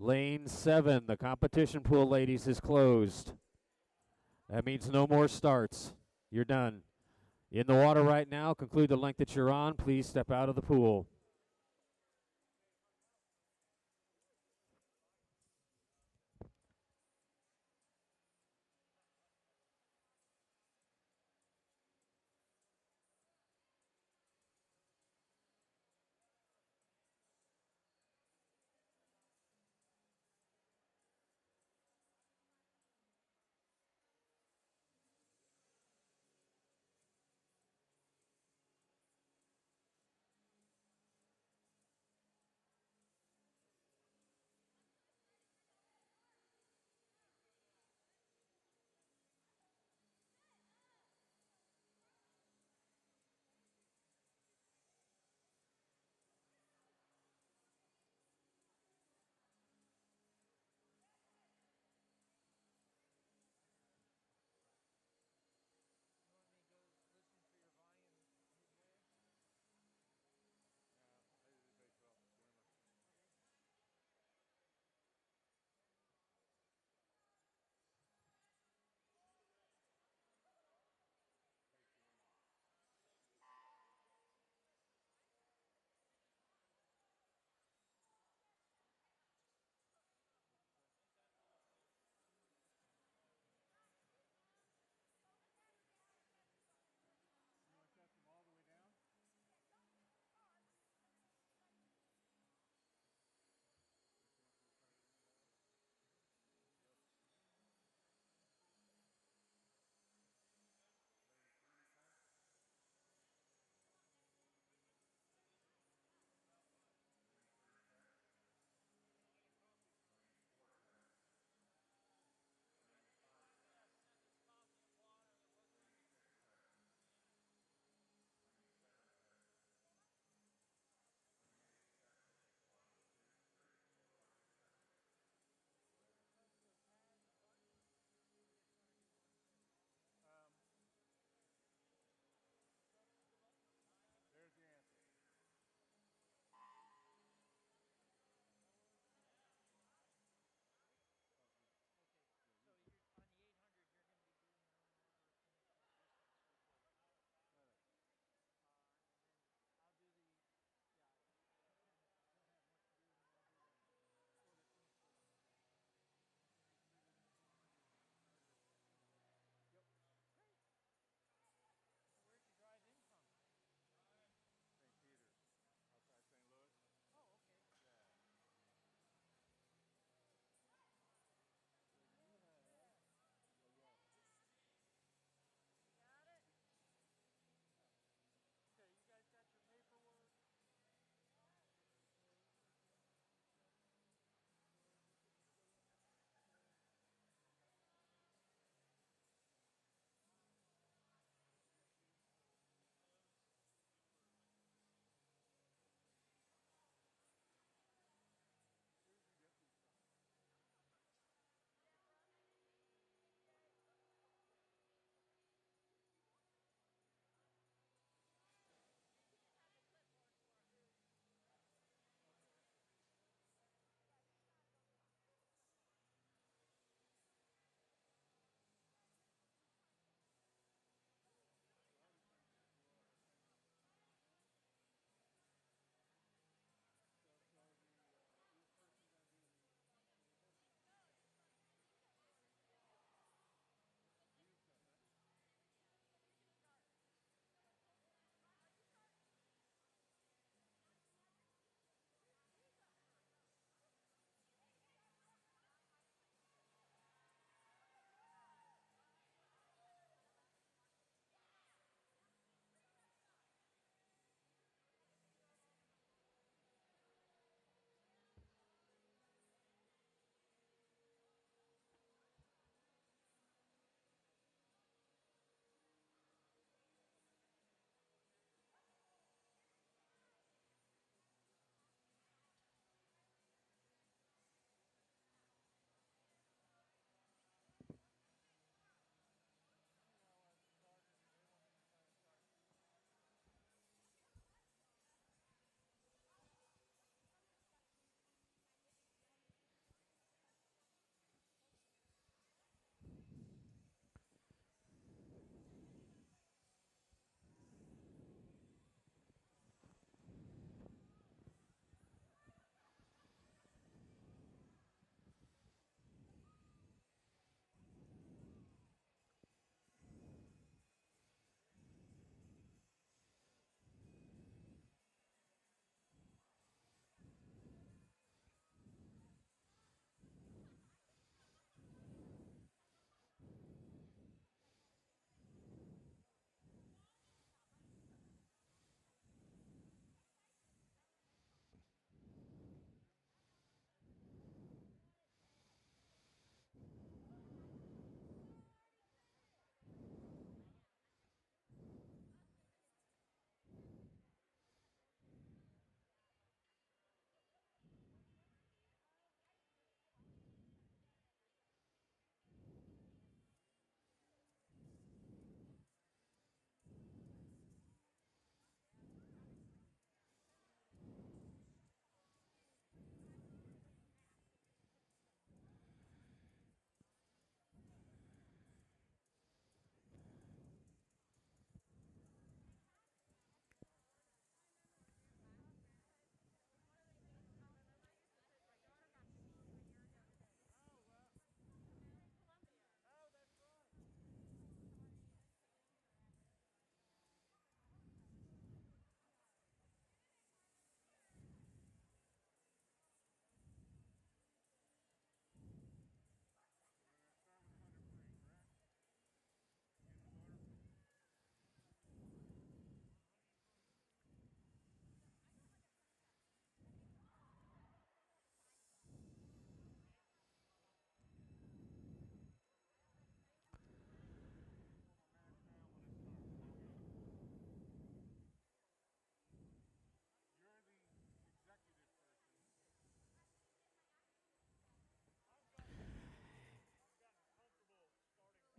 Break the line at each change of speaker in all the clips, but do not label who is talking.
Lane 7, the competition pool, ladies, is closed. That means no more starts. You're done. In the water right now, conclude the length that you're on. Please step out of the pool.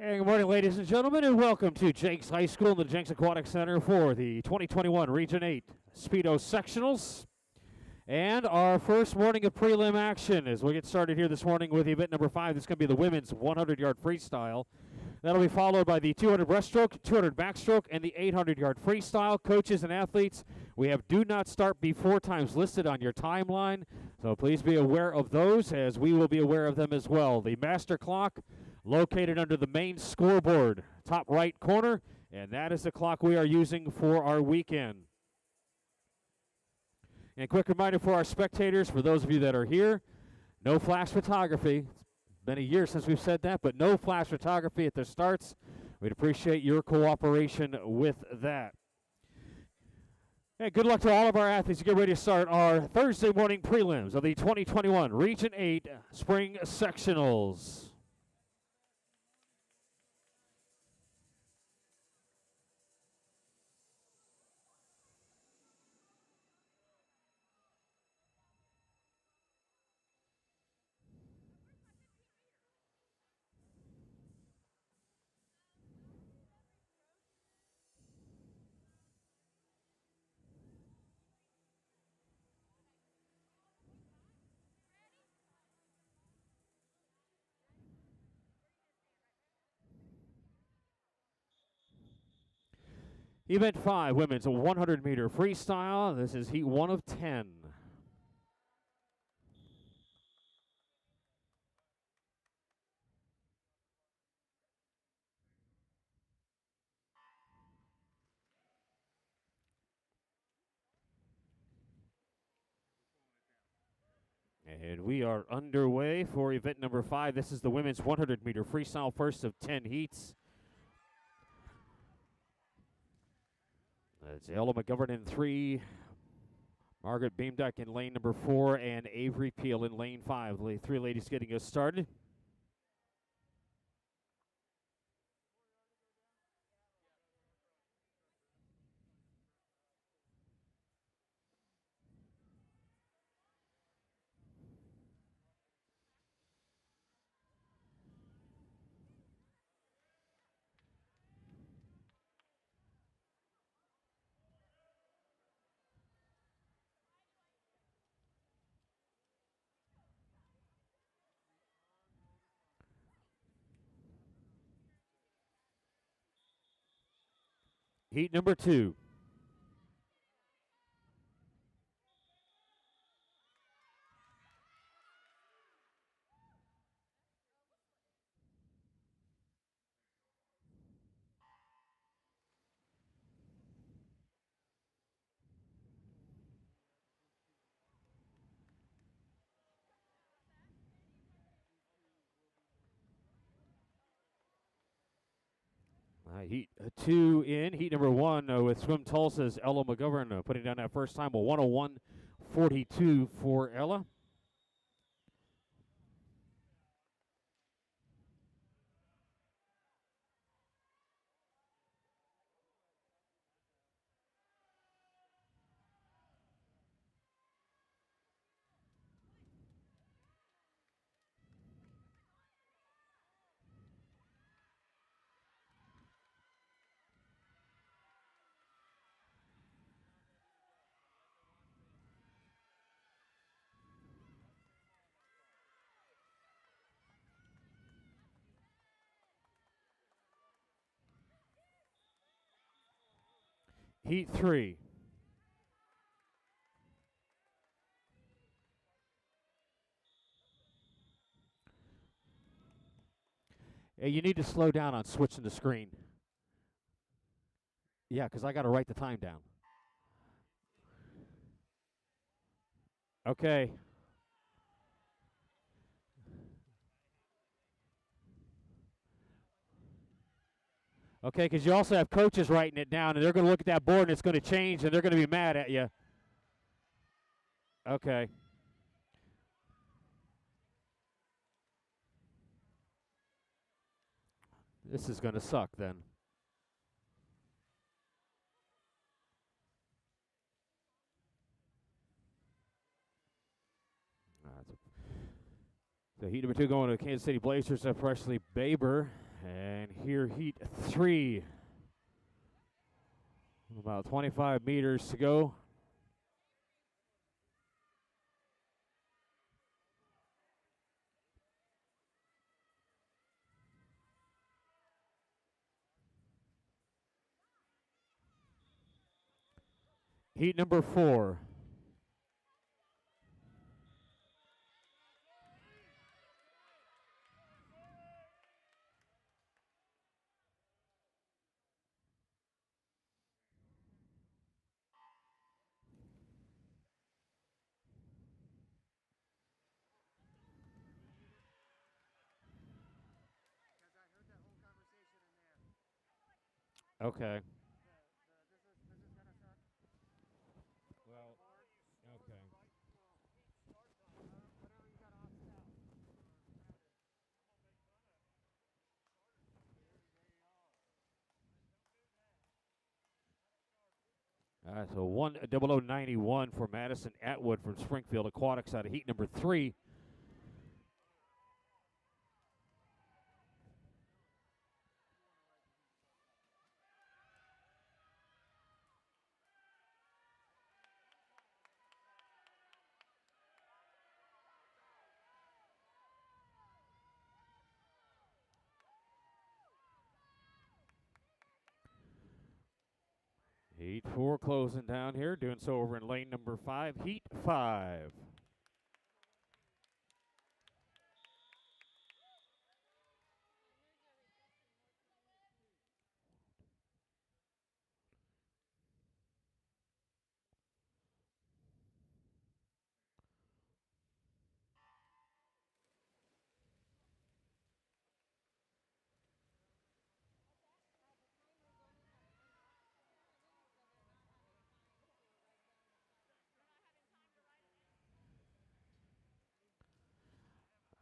Hey, good morning, ladies and gentlemen, and welcome to Jenks High School and the Jenks Aquatic Center for the 2021 Region 8 Speedo Sectionals. And our first morning of prelim action as we get started here this morning with event number 5. This is going to be the women's 100-yard freestyle. That'll be followed by the 200 breaststroke, 200 backstroke, and the 800-yard freestyle. Coaches and athletes, we have do not start before times listed on your timeline, so please be aware of those as we will be aware of them as well. The master clock located under the main scoreboard, top right corner, and that is the clock we are using for our weekend. And a quick reminder for our spectators, for those of you that are here, no flash photography. It's been a year since we've said that, but no flash photography at the starts. We'd appreciate your cooperation with that. Hey, good luck to all of our athletes to get ready to start our Thursday morning prelims of the 2021 Region 8 Spring Sectionals. Event 5, women's 100-meter freestyle. This is heat 1 of 10. And we are underway for event number 5. This is the women's 100-meter freestyle, first of 10 heats. It's Ella McGovern in 3, Margaret Beamduck in lane number 4, and Avery Peel in lane 5. The 3 ladies getting us started. Heat number 2. Heat 2 in. Heat number 1 with Swim Tulsa's Ella McGovern putting down that first time, a 101.42 for Ella. Heat 3. Hey, you need to slow down on switching the screen. Yeah, because I got to write the time down. Okay. Okay, because you also have coaches writing it down, and they're going to look at that board, and it's going to change, and they're going to be mad at you. Okay. This is going to suck then. So heat number 2 going to Kansas City Blazers of Presley Baber. And here, heat 3. About 25 meters to go. Heat number 4. Okay. Well, okay. All right, so 10091 for Madison Atwood from Springfield Aquatics out of heat number 3. Heat 4 closing down here, doing so over in lane number 5, heat 5.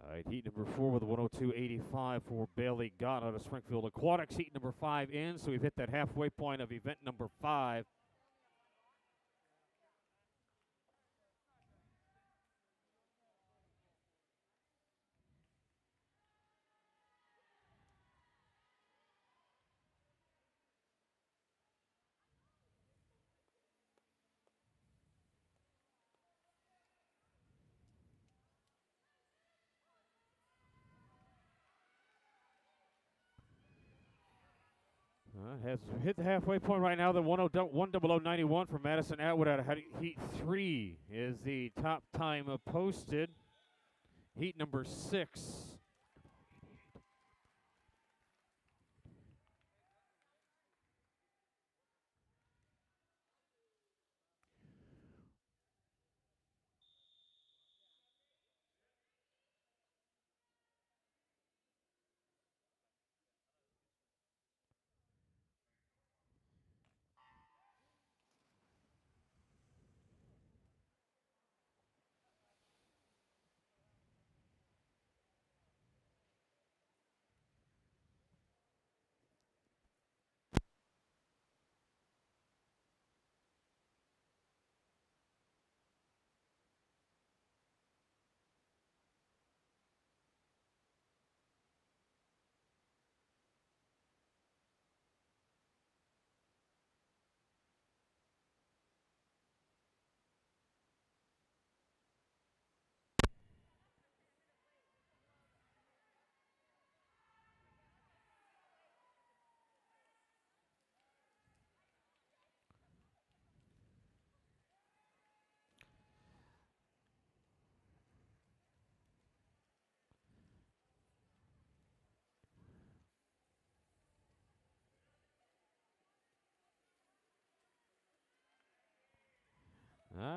All right, heat number 4 with 102.85 for Bailey Gott out of Springfield Aquatics. Heat number 5 in, so we've hit that halfway point of event number 5. Has hit the halfway point right now. The 10091 for Madison Atwood out of heat 3 is the top time posted. Heat number 6.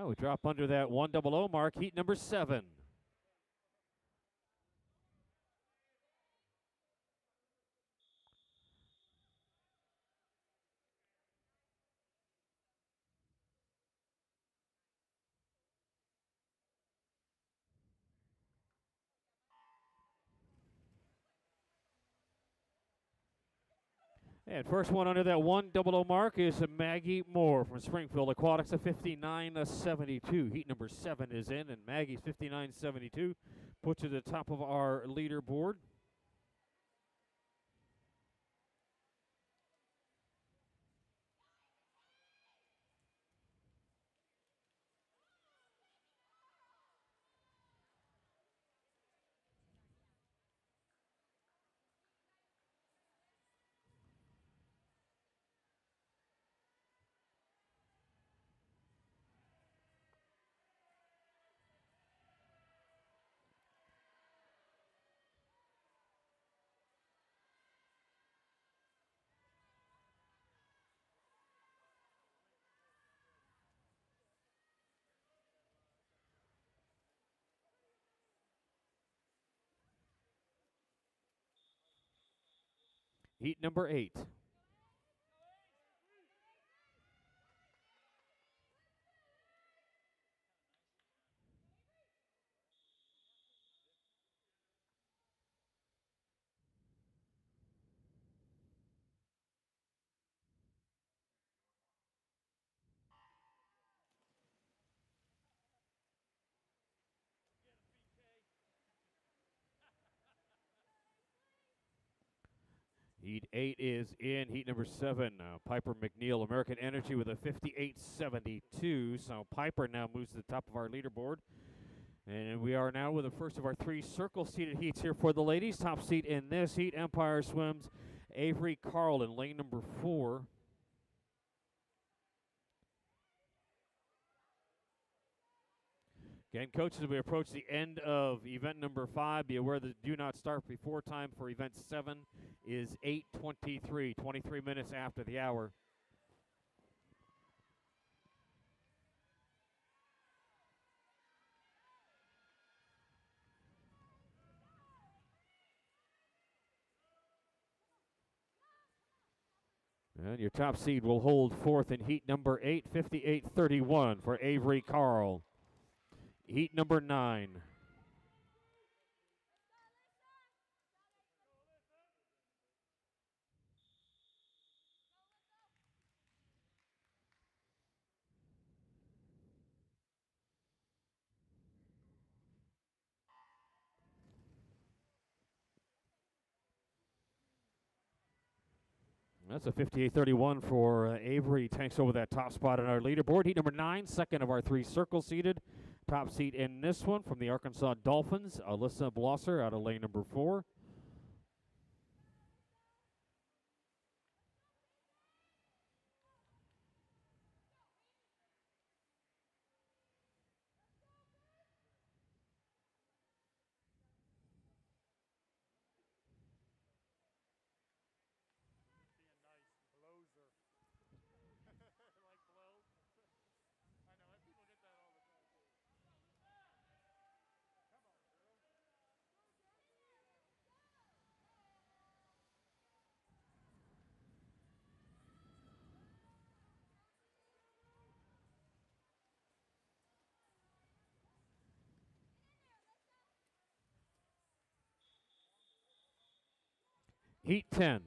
We drop under that 100 mark. Heat number 7. And first one under that 100 mark is Maggie Moore from Springfield Aquatics, a 59.72. Heat number 7 is in, and Maggie's 59.72 puts her to the top of our leaderboard. Heat number 8. Heat 8 is in. Heat number 7, Piper McNeil, American Energy with a 58.72. So Piper now moves to the top of our leaderboard. And we are now with the first of our 3 circle-seated heats here for the ladies. Top seat in this heat, Empire Swims, Avery Carl in lane number 4. Again, coaches, as we approach the end of event number 5, be aware that do not start before time for event 7 is 8:23, 23 minutes after the hour. And your top seed will hold forth in heat number 8, 58.31 for Avery Carl. Heat number 9. That's a 58.31 for Avery. Tanks over that top spot on our leaderboard. Heat number 9, second of our 3 circle-seated. Top seat in this one from the Arkansas Dolphins, Alyssa Blosser out of lane number 4. Heat 10.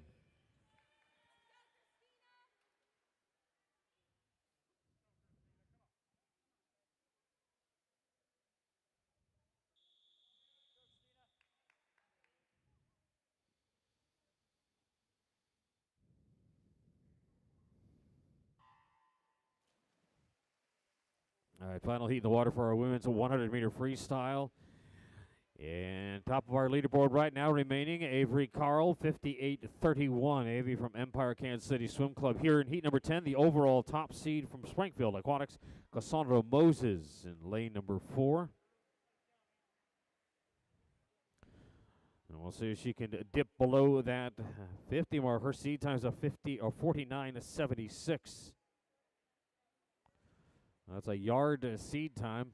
All right, final heat in the water for our women's 100-meter freestyle. And top of our leaderboard right now remaining, Avery Carl, 58.31. Avery from Empire Kansas City Swim Club. Here in heat number 10, the overall top seed from Springfield Aquatics, Cassandra Moses in lane number 4. And we'll see if she can dip below that 50 mark. Her seed time is a 49.76. That's a yard seed time.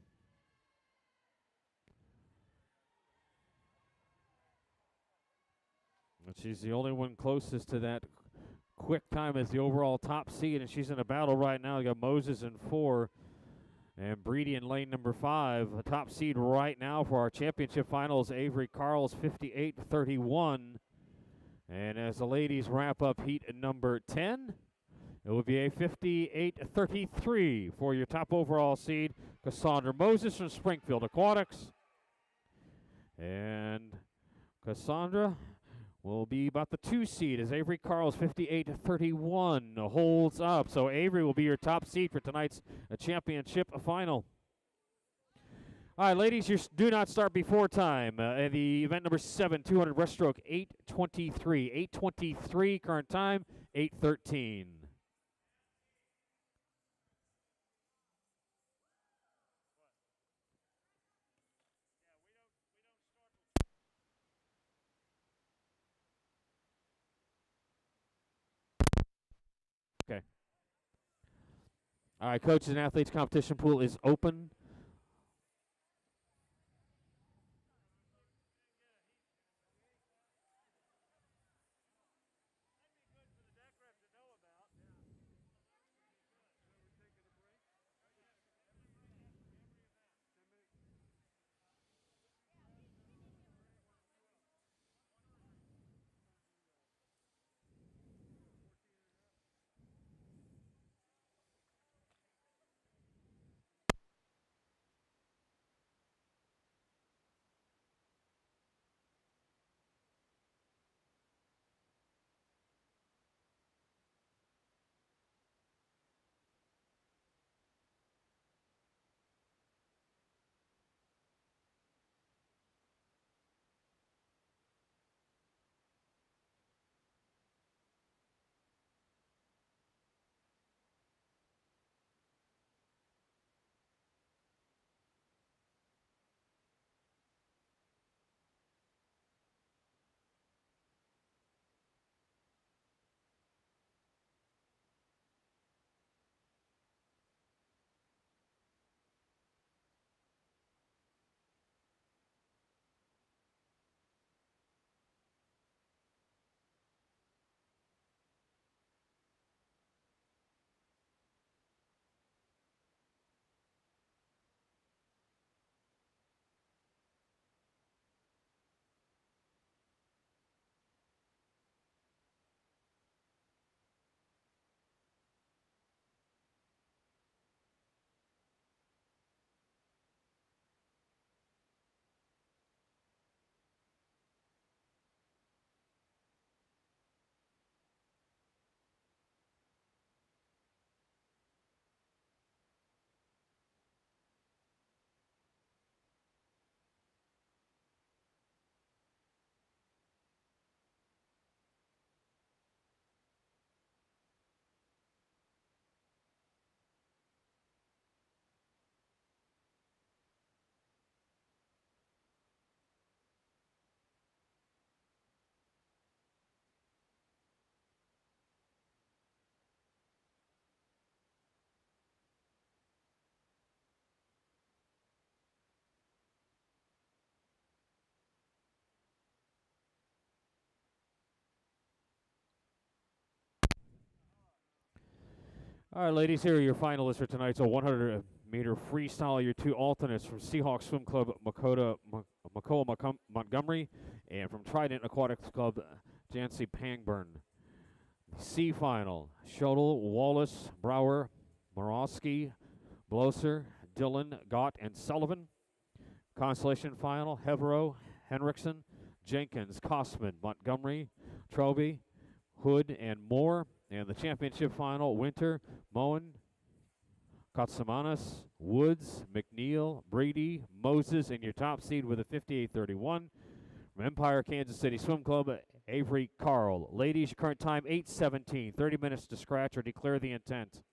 And she's the only one closest to that quick time as the overall top seed, and she's in a battle right now. You got Moses in 4 and Breedy in lane number 5. A top seed right now for our championship finals, Avery Carl's 58.31. And as the ladies wrap up heat number 10, it will be a 58.33 for your top overall seed, Cassandra Moses from Springfield Aquatics. And Cassandra will be about the 2 seed as Avery Carl's 58.31 holds up. So Avery will be your top seed for tonight's championship final. All right, ladies, you do not start before time. The event number 7, 200 breaststroke, 8:23. 8:23 current time, 8:13. Okay. All right, coaches and athletes competition pool is open. All right, ladies, here are your finalists for tonight's 100-meter freestyle. Your two alternates from Seahawk Swim Club, Makoa Montgomery, and from Trident Aquatics Club, Jancy Pangburn. C final, Schottel, Wallace, Brower, Morosky, Bloser, Dillon, Gott, and Sullivan. Constellation final, Hevero, Henriksen, Jenkins, Kosman, Montgomery, Troby, Hood, and Moore. And the championship final, Winter, Moen, Katsamanis, Woods, McNeil, Brady, Moses, and your top seed with a 58.31. From Empire Kansas City Swim Club, Avery Carl. Ladies, your current time, 8:17. 30 minutes to scratch or declare the intent.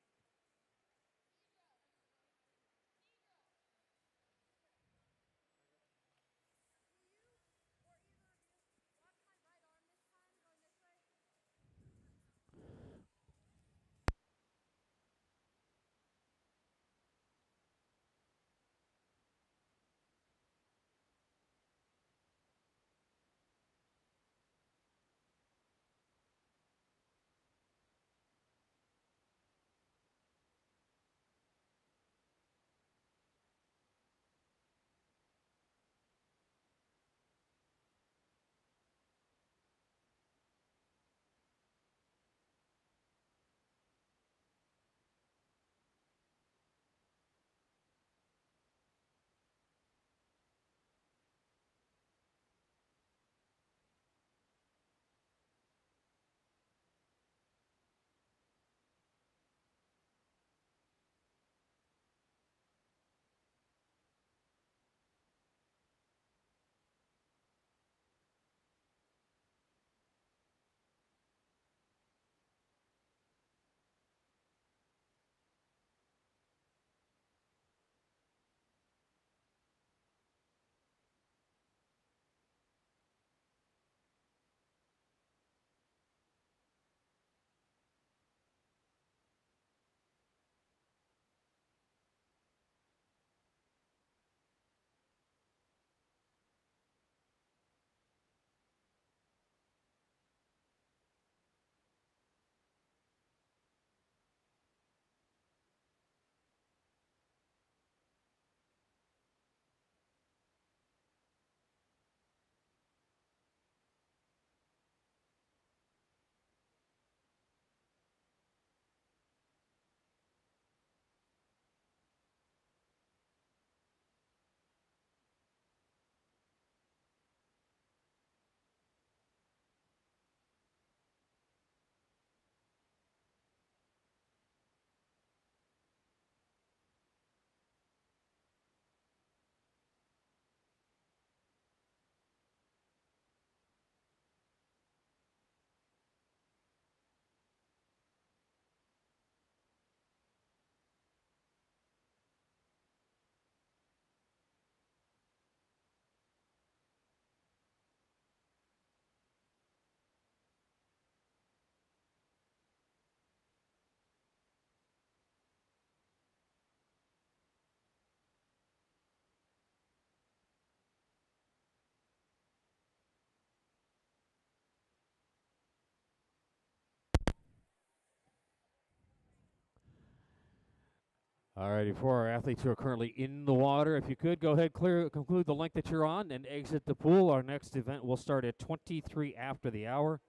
All righty, for our athletes who are currently in the water, if you could, go ahead, conclude the length that you're on, and exit the pool. Our next event will start at 23 after the hour.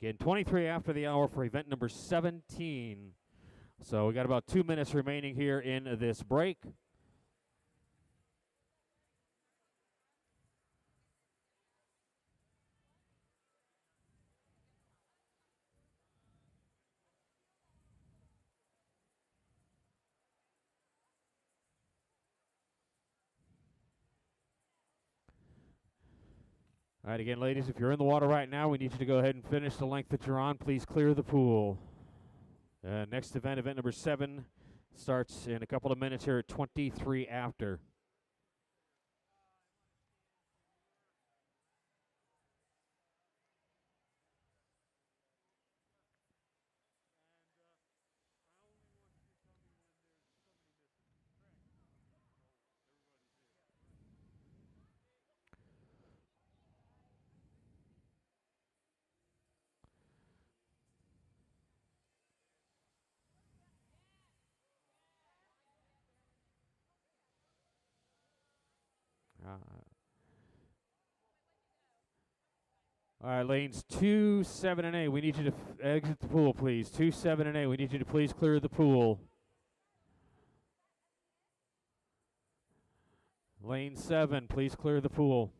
Again, 23 after the hour for event number 17. So we got about 2 minutes remaining here in this break. All right, again, ladies, if you're in the water right now, we need you to go ahead and finish the length that you're on. Please clear the pool. Next event, event number 7, starts in a couple of minutes here at 23 after. All right, lanes 2, 7, and 8. We need you to exit the pool, please. 2, 7, and 8. We need you to please clear the pool. Lane 7, please clear the pool.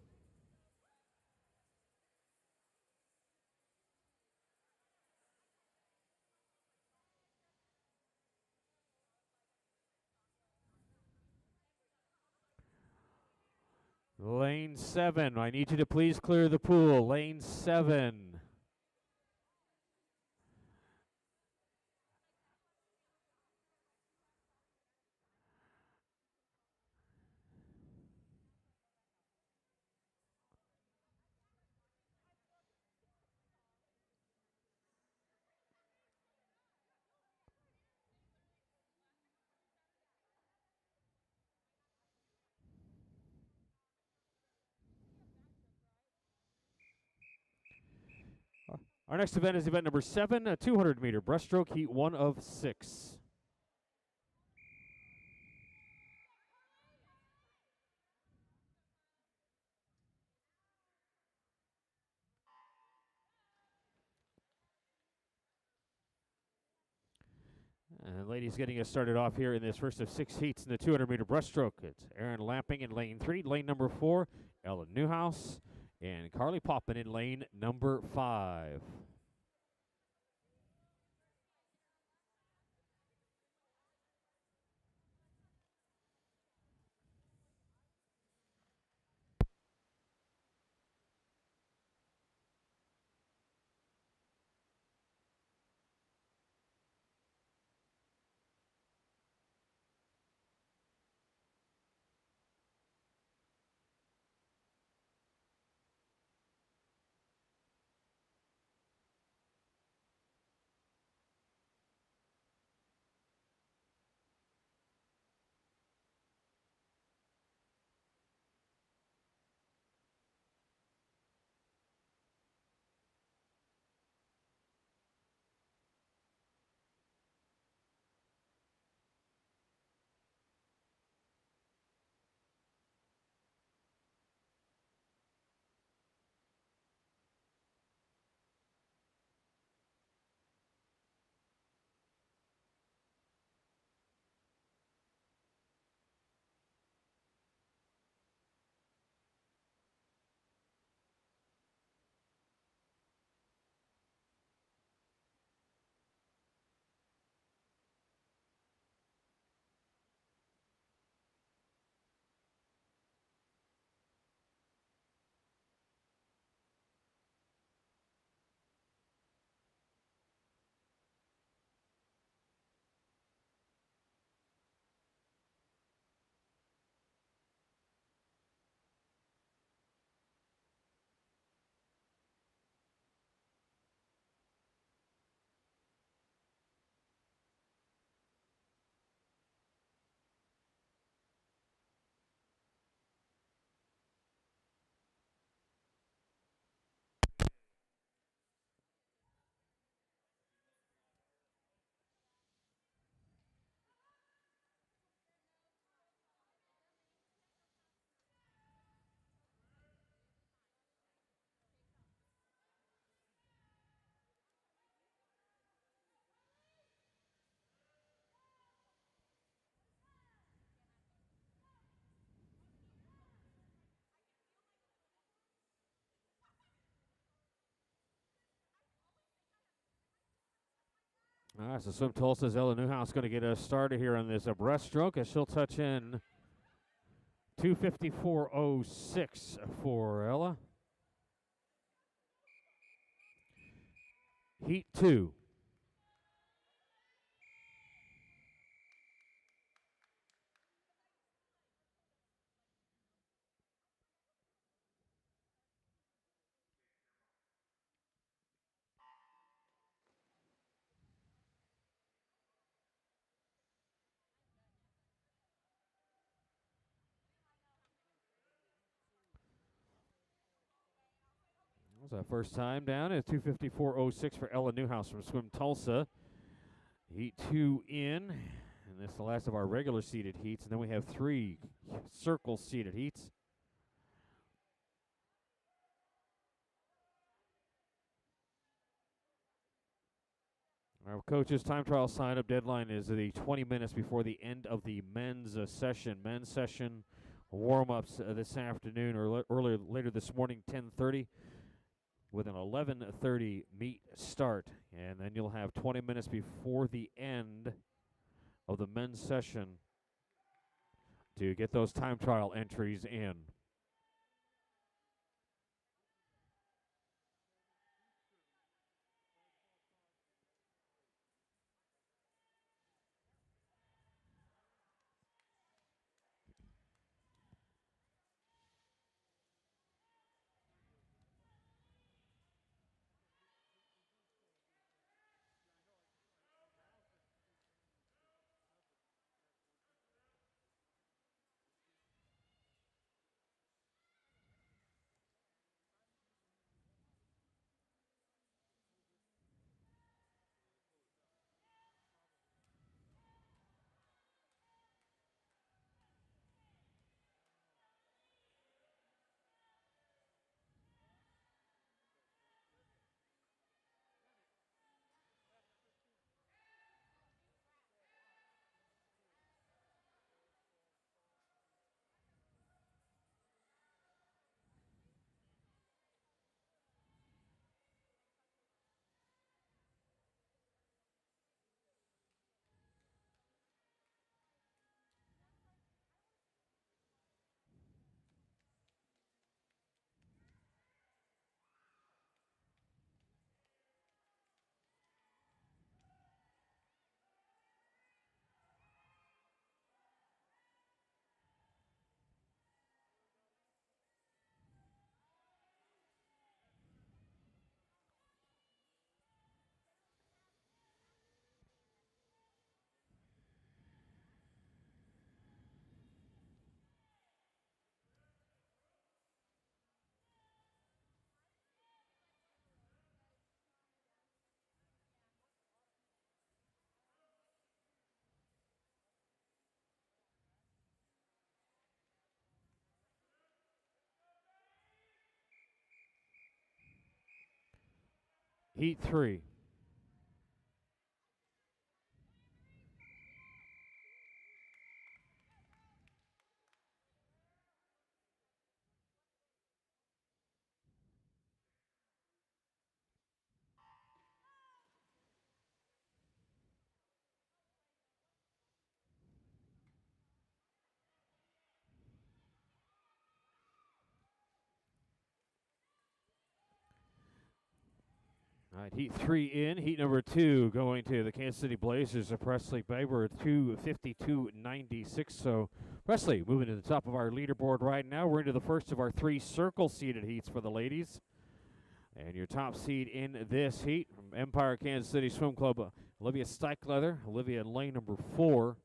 Lane 7, I need you to please clear the pool. Lane 7. Our next event is event number 7, a 200-meter breaststroke, heat 1 of 6. And ladies, getting us started off here in this first of 6 heats in the 200-meter breaststroke. It's Aaron Lamping in lane 3, lane number 4, Ellen Newhouse, and Carly Poppin in lane number 5. All right, so Swim Tulsa's Ella Newhouse going to get us started here on this breaststroke as she'll touch in 2:54.06 for Ella. Heat 2. That was our first time down at 2:54.06 for Ella Newhouse from Swim Tulsa. Heat 2 in, and this is the last of our regular seated heats, and then we have 3 circle seated heats. Our coach's time trial sign-up deadline is the 20 minutes before the end of the men's session. Men's session warm-ups this afternoon or later this morning, 10:30, with an 11:30 meet start. And then you'll have 20 minutes before the end of the men's session to get those time trial entries in. Heat 3. All right, Heat 3 in. Heat number 2 going to the Kansas City Blazers of Presley Baber, 252.96. So Presley moving to the top of our leaderboard right now. We're into the first of our 3 circle-seeded heats for the ladies. And your top seed in this heat from Empire Kansas City Swim Club, Olivia Steichleather. Olivia in lane number 4.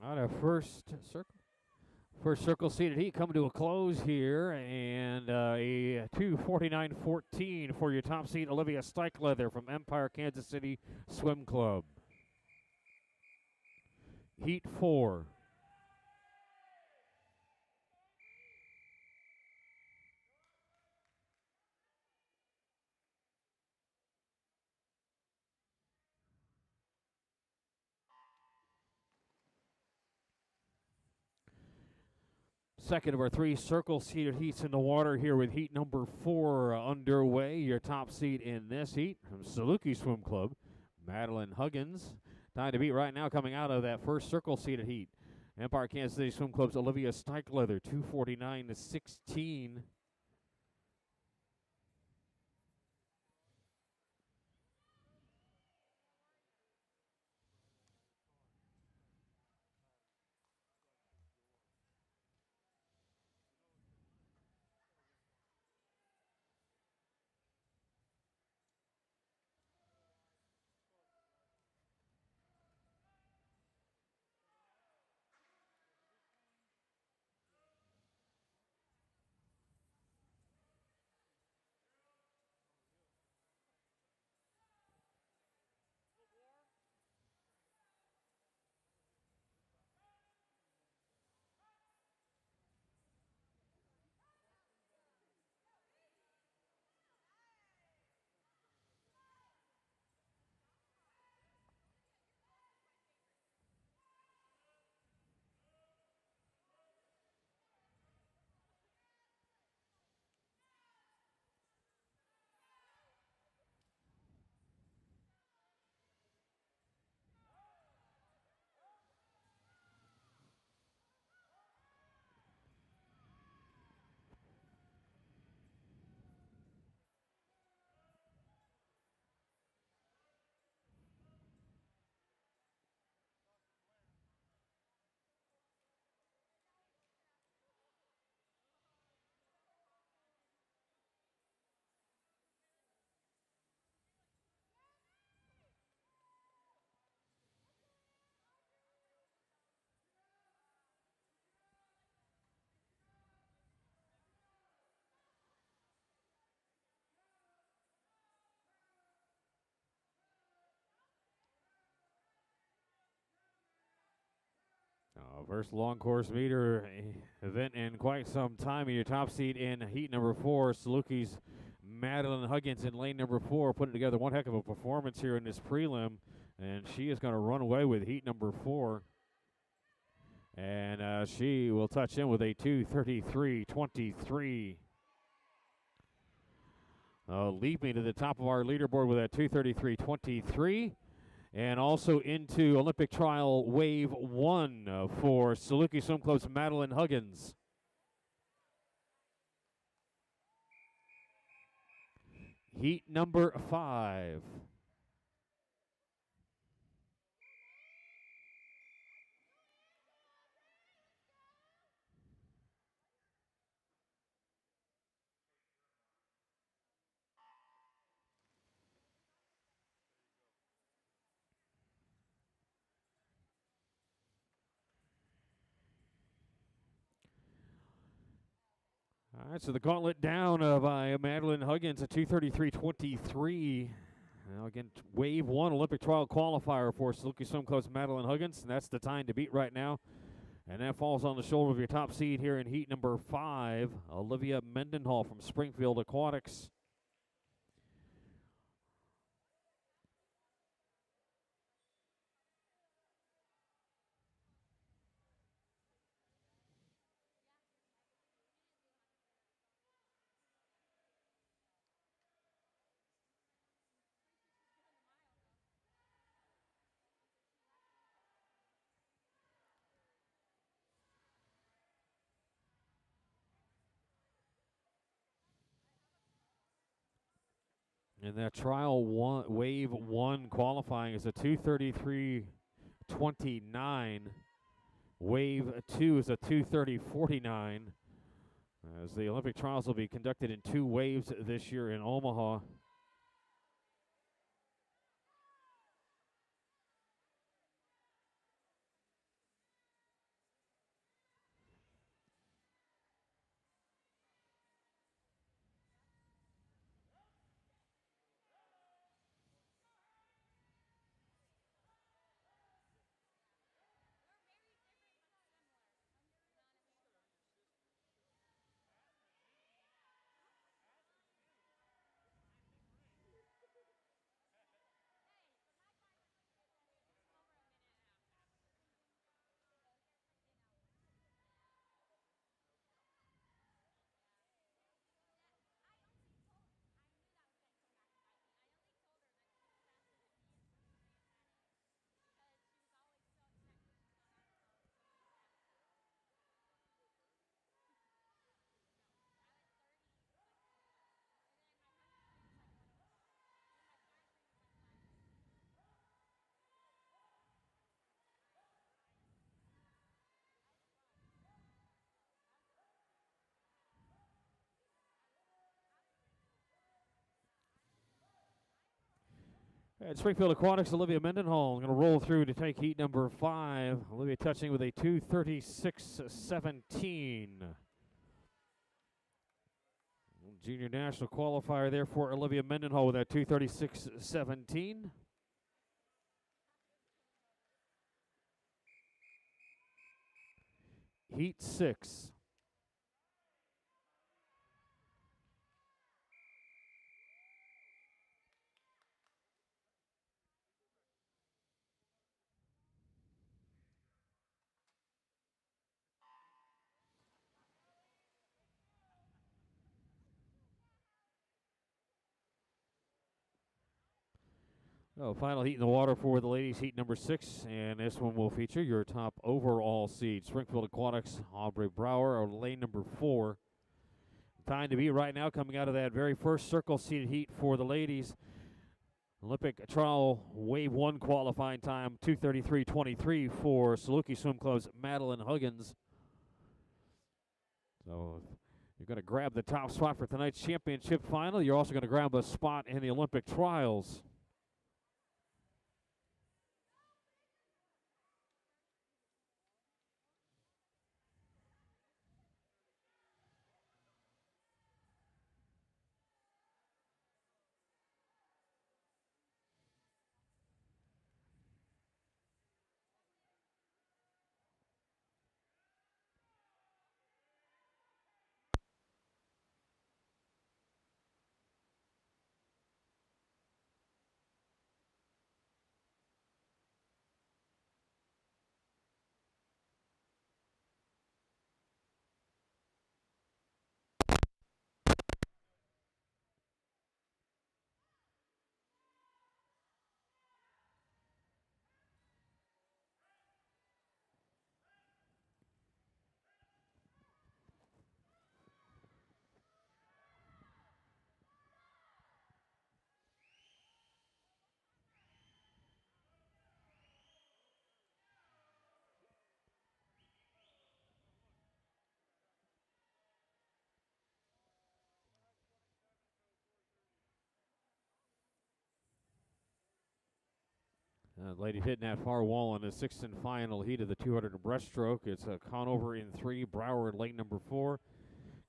All right, first circle seated heat coming to a close here, and a 2:49.14 for your top seed, Olivia Steichleather from Empire, Kansas City Swim Club. Heat 4. Second of our 3 circle-seated heats in the water here with heat number 4 underway. Your top seed in this heat from Saluki Swim Club, Madeline Huggins. Time to beat right now coming out of that first circle-seated heat. Empire Kansas City Swim Club's Olivia Steichleather, 2:49.16. First long course meter event in quite some time. Your top seed in heat number 4, Saluki's Madeline Huggins in lane number 4, putting together one heck of a performance here in this prelim, and she is going to run away with heat number 4. And she will touch in with a 2:33.23. Leaping to the top of our leaderboard with a 2:33.23. And also into Olympic trial wave 1 for Saluki Swim Club's Madeline Huggins. Heat number 5. All right, so the gauntlet down by Madeline Huggins at 2:33.23. Now again, wave 1 Olympic trial qualifier for Saluki Swim Club's Madeline Huggins, and that's the time to beat right now. And that falls on the shoulder of your top seed here in heat number 5, Olivia Mendenhall from Springfield Aquatics. And that wave 1 qualifying is a 2:33.29. Wave 2 is a 2:30.49. As the Olympic trials will be conducted in 2 waves this year in Omaha. At Springfield Aquatics, Olivia Mendenhall going to roll through to take heat number 5. Olivia touching with a 2:36.17. Junior national qualifier there for Olivia Mendenhall with that 2:36.17. Heat 6. Oh, final heat in the water for the ladies, heat number 6, and this one will feature your top overall seed. Springfield Aquatics, Aubrey Brower, or lane number 4. Time to be right now coming out of that very first circle seated heat for the ladies. Olympic trial wave 1 qualifying time, 2:33.23 for Saluki Swim Club's Madeline Huggins. So you're going to grab the top spot for tonight's championship final. You're also going to grab a spot in the Olympic trials. Ladies hitting that far wall in the 6th and final heat of the 200 breaststroke. It's Conover in 3, Brower in lane number 4.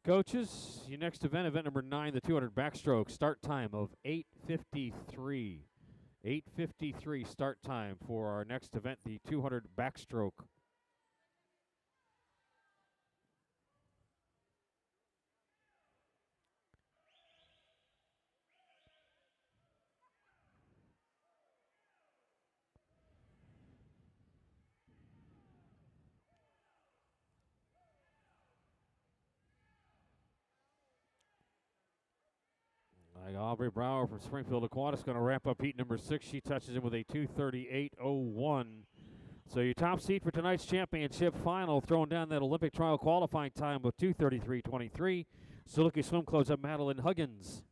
Coaches, your next event, event number 9, the 200 backstroke. Start time of 8:53. 8:53 start time for our next event, the 200 backstroke. Aubrey Brower from Springfield Aquatics going to wrap up heat number 6. She touches in with a 2:38.01. So your top seed for tonight's championship final, throwing down that Olympic trial qualifying time of 2:33.23. Saluki Swim Club's up Madeline Huggins.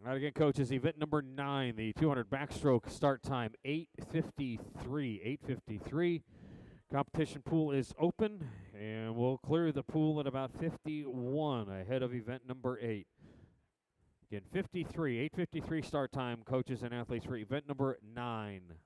All right, again, coaches, event number 9, the 200 backstroke start time, 8:53. 8:53. Competition pool is open, and we'll clear the pool at about 51 ahead of event number 8. Again, 8:53 start time, coaches and athletes for event number 9.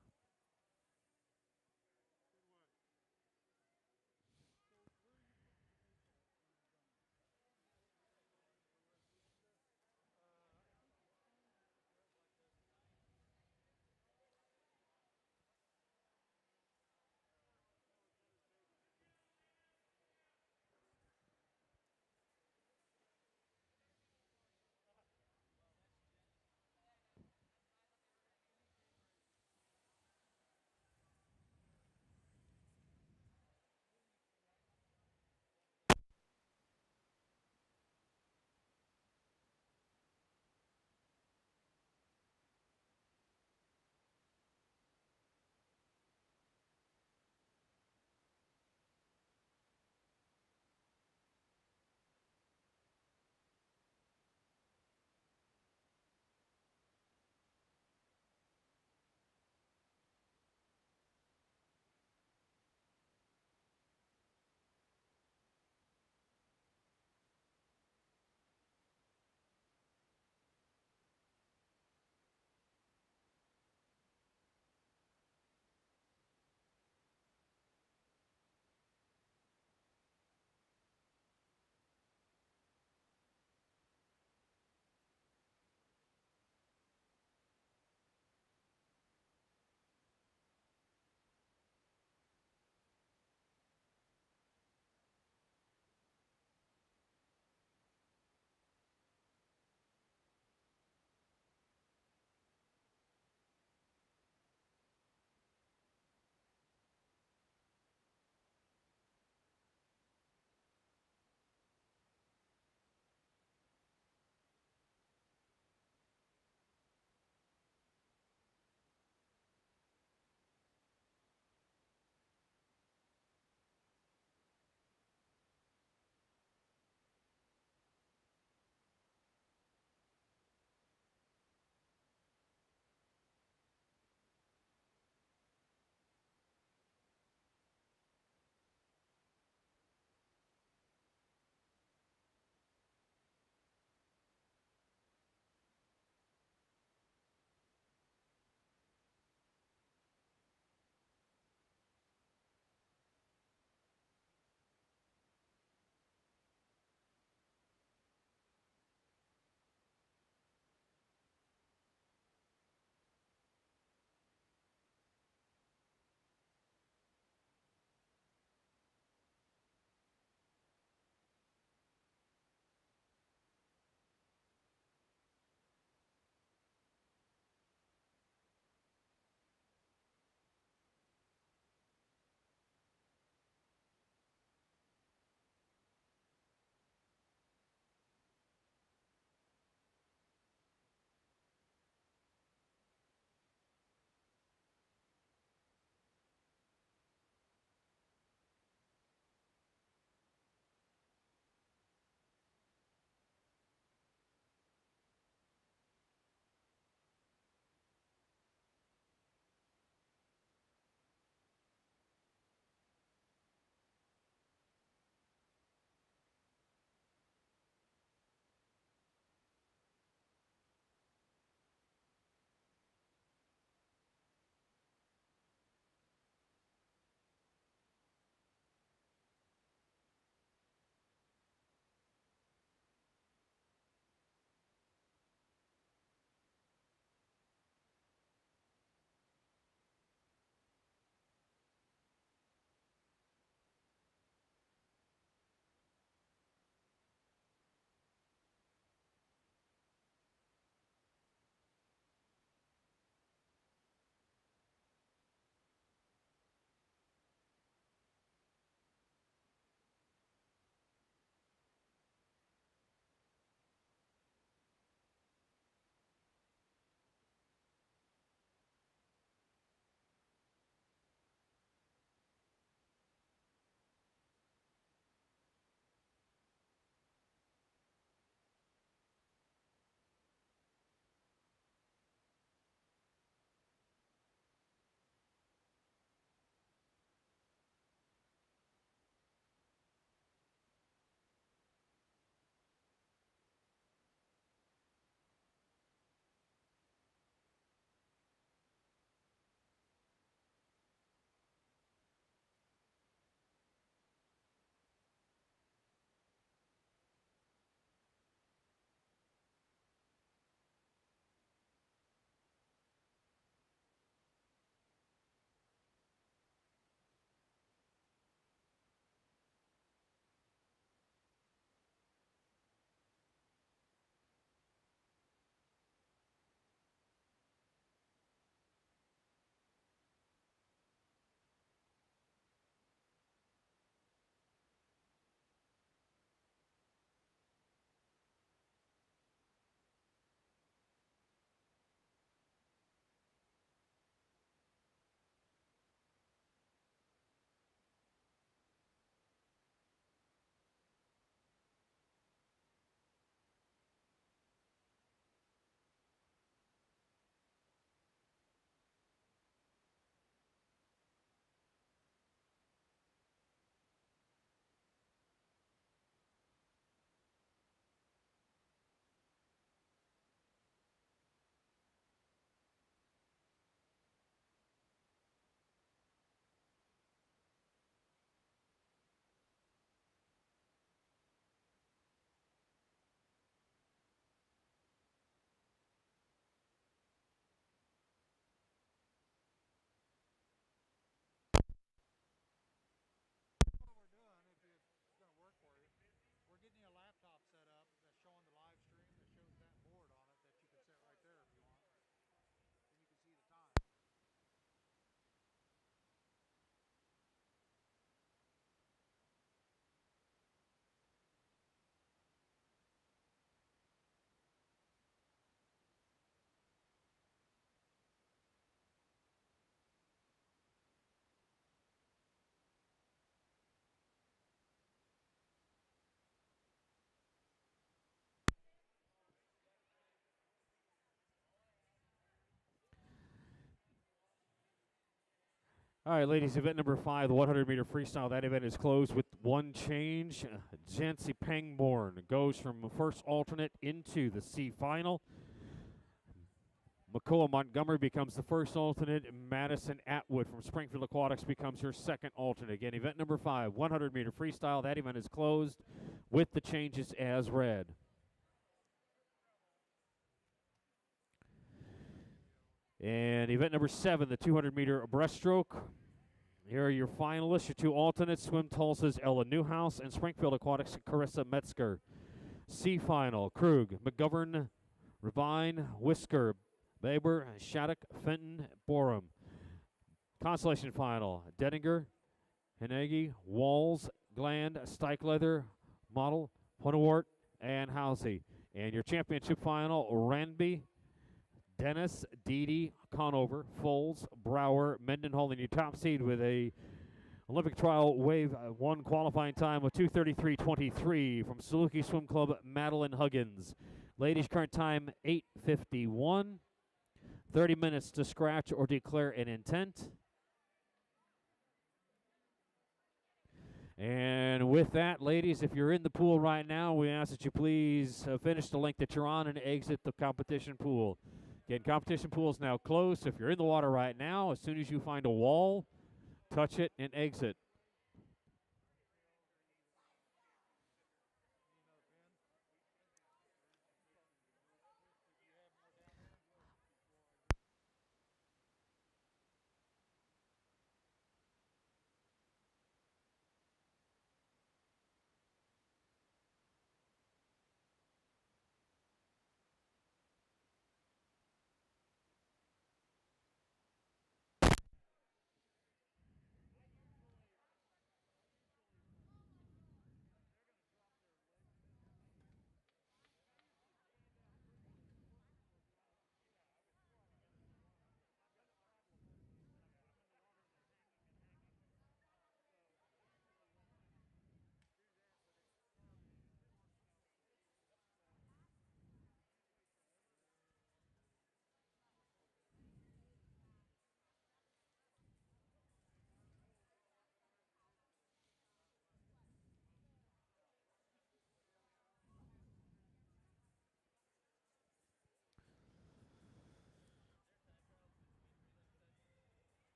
All right, ladies, event number 5, the 100-meter freestyle. That event is closed with one change. Jenks Pangborn goes from first alternate into the C final. McCullough Montgomery becomes the first alternate. Madison Atwood from Springfield Aquatics becomes your second alternate. Again, event number 5, 100-meter freestyle. That event is closed with the changes as read. And event number 7, the 200-meter breaststroke. Here are your finalists, your two alternates, Swim Tulsa's Ella Newhouse and Springfield Aquatics' Carissa Metzger. C final, Krug, McGovern, Rabine, Whisker, Baber, Shattuck, Fenton, Borum. Consolation final, Dedinger, Henegi, Walls, Gland, Steichleather, Model, Huntewart, and Housey. And your championship final, Ranby, Dennis, Deedy, Conover, Foles, Brower, Mendenhall, and your top seed with a Olympic trial wave 1 qualifying time of 2:33.23 from Saluki Swim Club, Madeline Huggins. Ladies' current time 8:51. 30 minutes to scratch or declare an intent. And with that, ladies, if you're in the pool right now, we ask that you please finish the length that you're on and exit the competition pool. Again, competition pool is now closed, so if you're in the water right now, as soon as you find a wall, touch it and exit.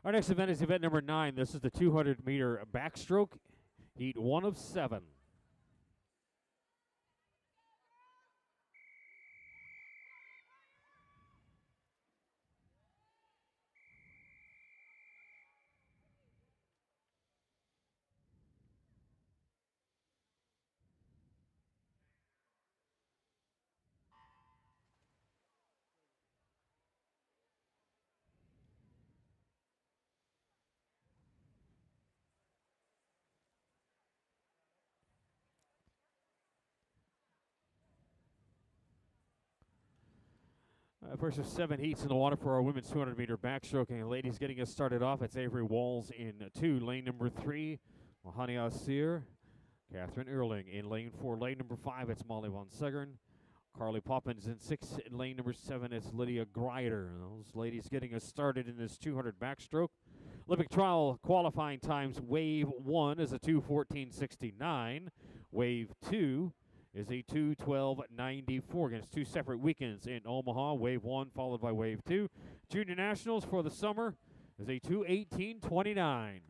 Our next event is event number 9. This is the 200-meter backstroke, heat 1 of 7. First of 7 heats in the water for our women's 200-meter backstroke. And ladies getting us started off, it's Avery Walls in 2. Lane number 3, Mahani Asir, Catherine Erling. In lane 4, lane number 5, it's Molly Von Segern. Carly Poppins in 6. In lane number 7, it's Lydia Greider. Those ladies getting us started in this 200 backstroke. Olympic trial qualifying times, wave 1 is a 2:14.69. Wave 2 is a 2:12.94. Again, it's 2 separate weekends in Omaha. Wave 1 followed by Wave 2. Junior Nationals for the summer is a 2:18.29.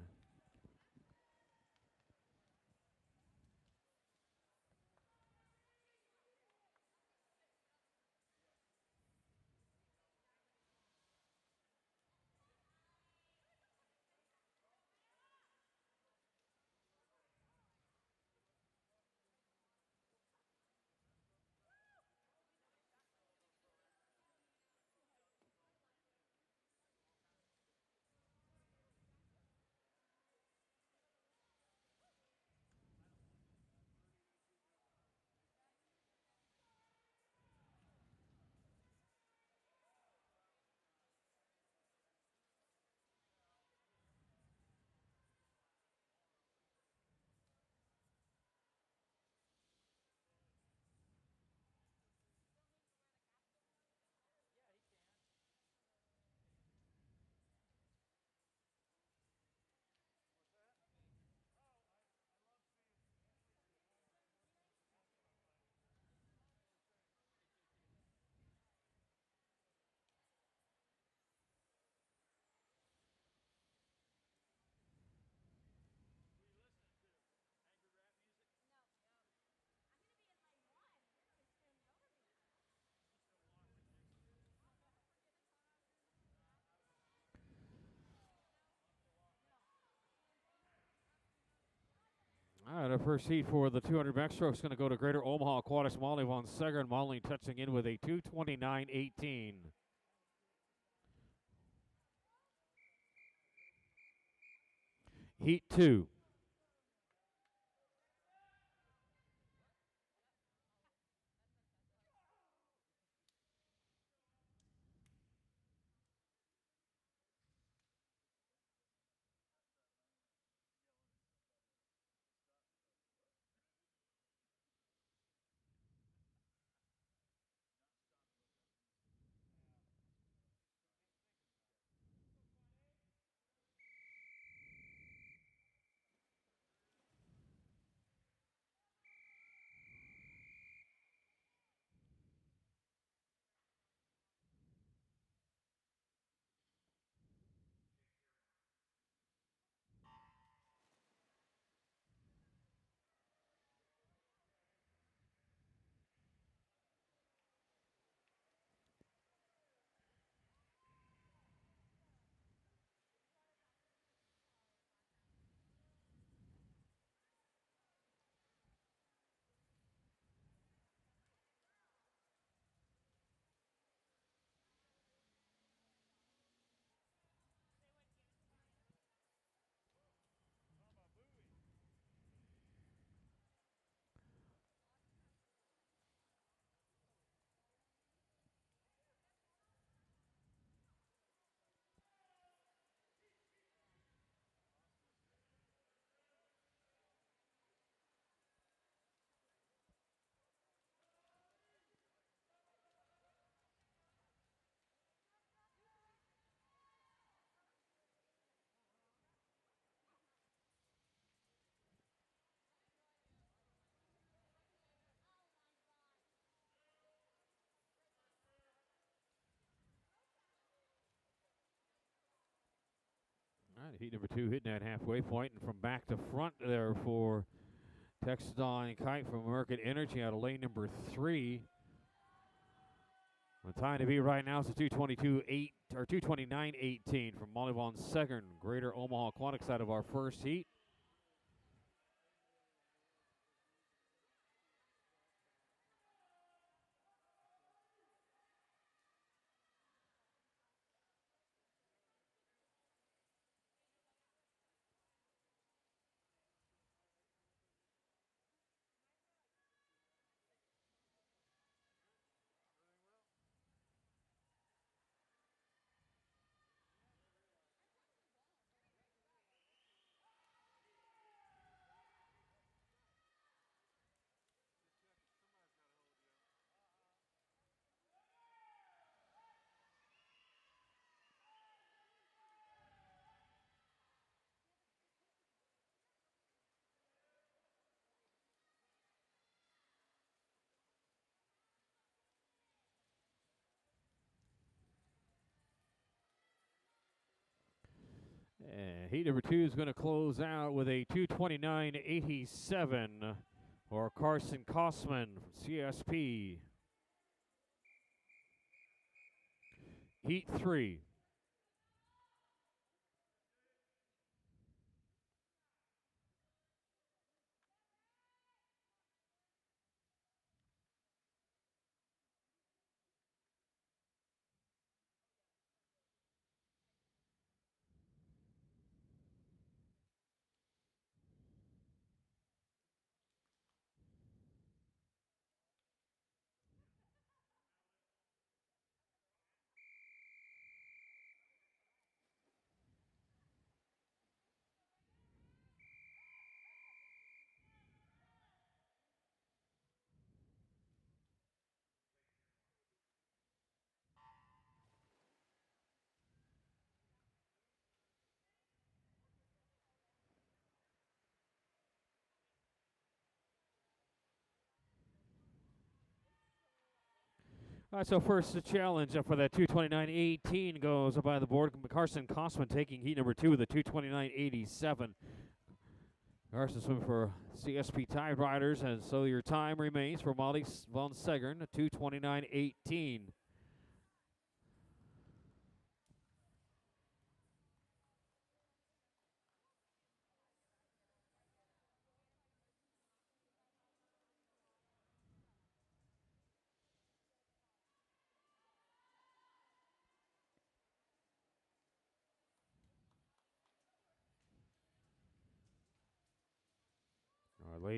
All right, our first heat for the 200 backstroke is going to go to Greater Omaha Aquatics. Molly von Segern. Molly touching in with a 2:29.18. Heat 2. All right, heat number 2 hitting that halfway point, and from back to front there for Textile and Kite from American Energy out of lane number 3. The time to be right now is a 2:29.18 from Molly von Segern, Greater Omaha Aquatics out of our first heat. And heat number 2 is going to close out with a 2:29.87 for Carson Kosman from CSP. Heat 3. All right, so first the challenge for that 2:29.18 goes by the board. Carson Kosman taking heat number 2 with a 2:29.87. Carson swimming for CSP Tide Riders, and so your time remains for Molly von Segern, 2:29.18.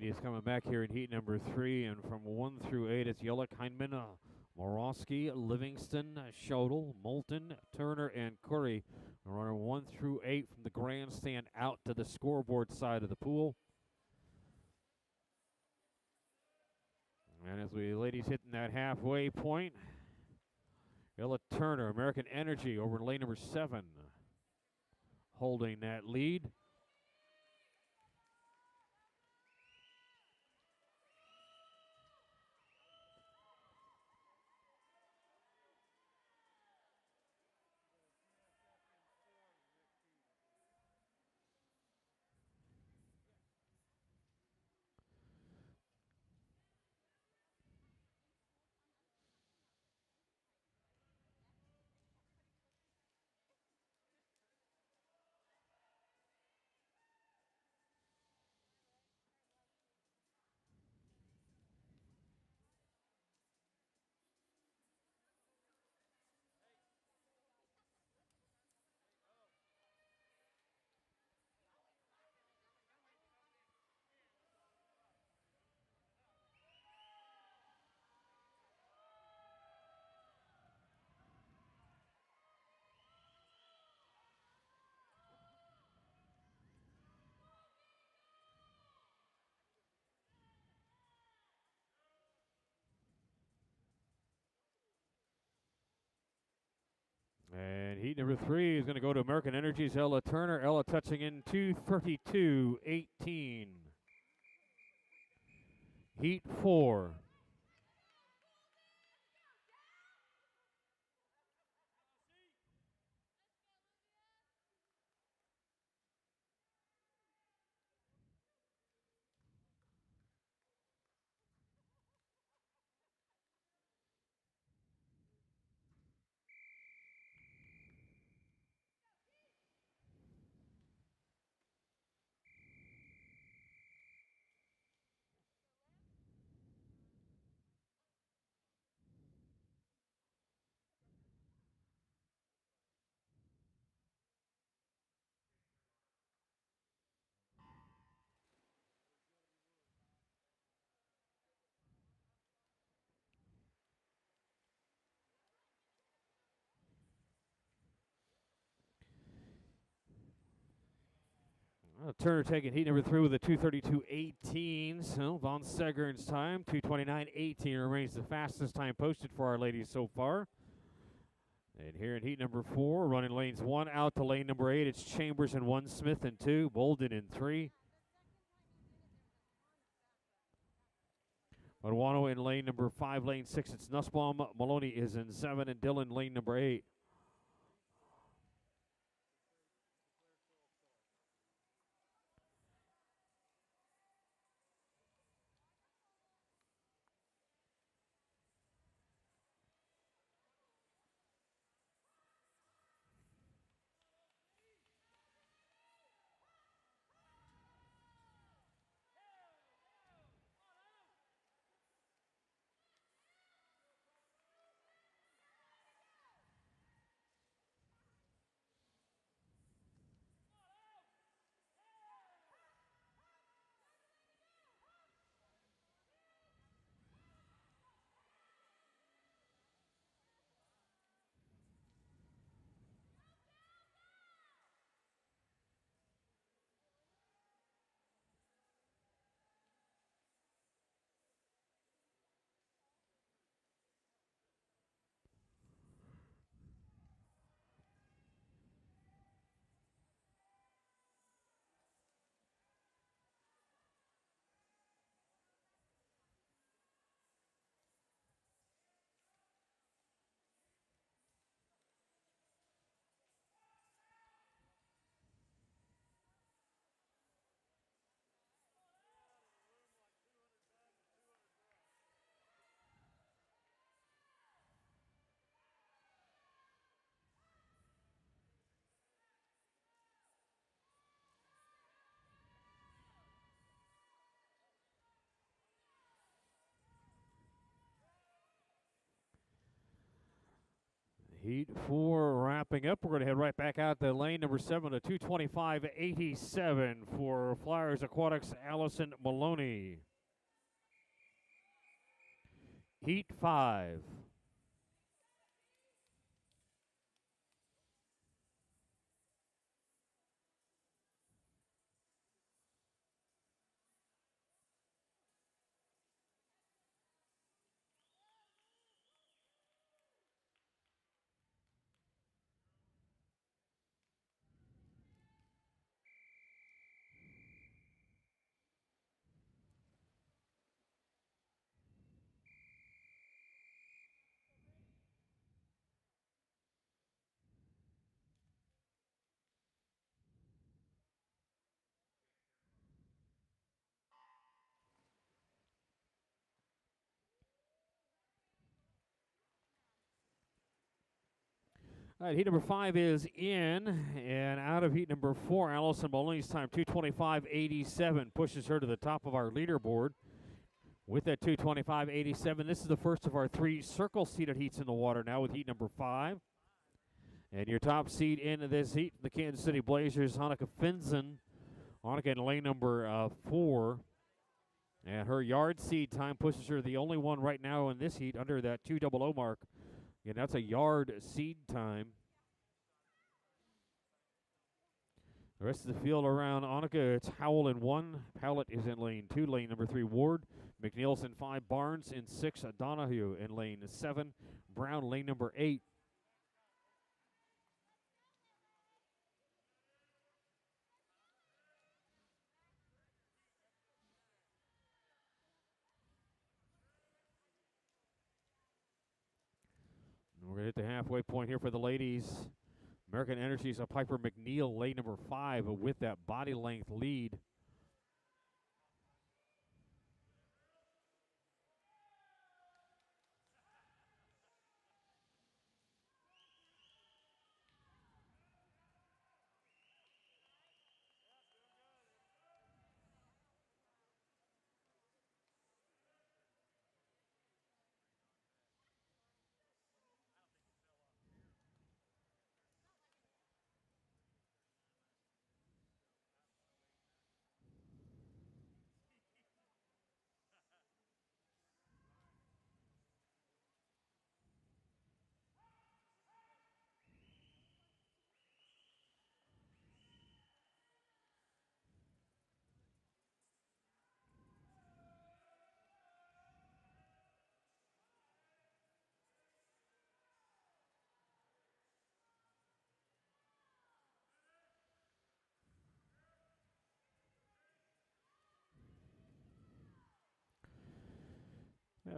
ladies coming back here in heat number 3, and from 1 through 8, it's Yelich, Heineman, Morosky, Livingston, Schodel, Moulton, Turner, and Curry. Runner 1 through 8 from the grandstand out to the scoreboard side of the pool. And as we ladies hitting that halfway point, Ella Turner, American Energy, over in lane number 7, holding that lead. And heat number 3 is going to go to American Energy's Ella Turner. Ella touching in 2:32.18. Heat 4. Turner taking heat number 3 with a 2:32.18. So Von Segern's time, 2:29.18, remains the fastest time posted for our ladies so far. And here in heat number 4, running lanes 1 out to lane number 8, it's Chambers in 1, Smith in 2, Bolden in 3. Maruano in lane number 5, lane 6, it's Nussbaum. Maloney is in 7, and Dillon lane number 8. Heat 4 wrapping up. We're going to head right back out to lane number 7 to 225.87 for Flyers Aquatics Allison Maloney. Heat 5. All right, heat number 5 is in, and out of heat number 4, Allison Maloney's time, 225.87, pushes her to the top of our leaderboard with that 225.87. This is the first of our 3 circle-seated heats in the water now with heat number 5. And your top seed in this heat, the Kansas City Blazers, Hanukkah Finzen. Hanukkah in lane number 4. And her yard seed time pushes her the only one right now in this heat under that 200 mark. And that's a yard seed time. The rest of the field around Annika, it's Howell in 1. Pallett is in lane 2. Lane number 3, Ward. McNeil's in 5. Barnes in 6. Donahue in lane 7. Brown, lane number 8. We're going to hit the halfway point here for the ladies. American Energy's a Piper McNeil, lane number 5, with that body length lead.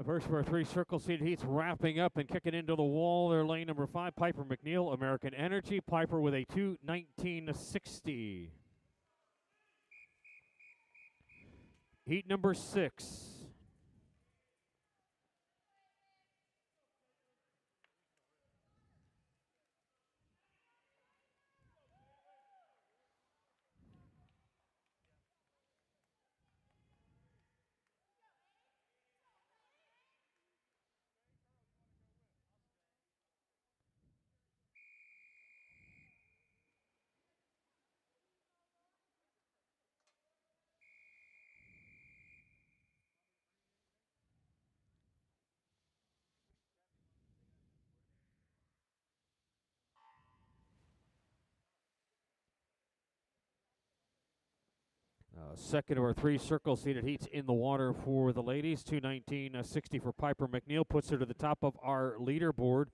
First of our 3 circle-seated heats wrapping up and kicking into the wall. They're lane number 5, Piper McNeil, American Energy. Piper with a 2:19.60. Heat number 6. Second of our 3 circle-seated heats in the water for the ladies. 2:19.60 for Piper McNeil. Puts her to the top of our leaderboard.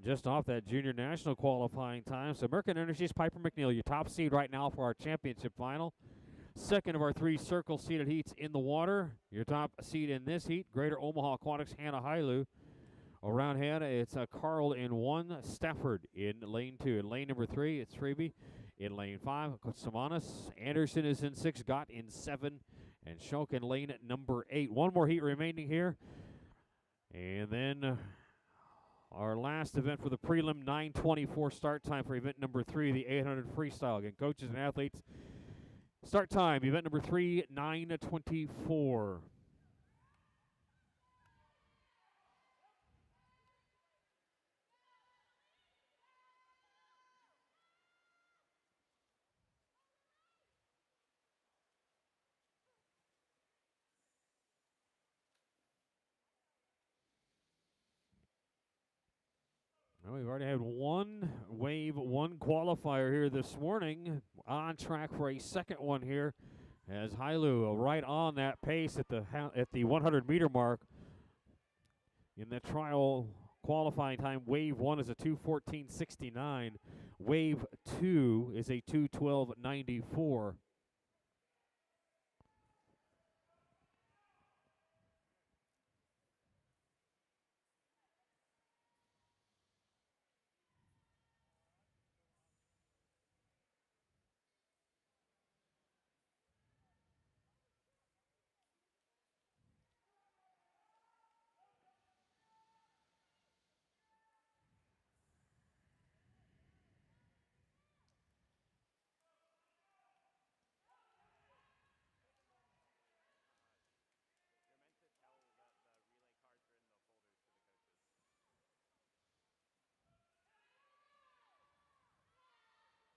Just off that junior national qualifying time. So American Energy's Piper McNeil, your top seed right now for our championship final. Second of our 3 circle-seated heats in the water. Your top seed in this heat, Greater Omaha Aquatics, Hannah Hailu. Around Hannah, it's Carl in 1, Stafford in lane 2. In lane number 3, it's Freebie. In lane 5, Samanas. Anderson is in 6, Gott in 7, and Schulk in lane number 8. One more heat remaining here. And then our last event for the prelim, 9:24 start time for event number 3, the 800 freestyle. Again, coaches and athletes, start time, event number 3, 9:24. Well, we've already had one wave, one qualifier here this morning. On track for a second one here, as Hailu right on that pace at the 100-meter mark. In the trial qualifying time, wave 1 is a 2:14.69. Wave 2 is a 2:12.94.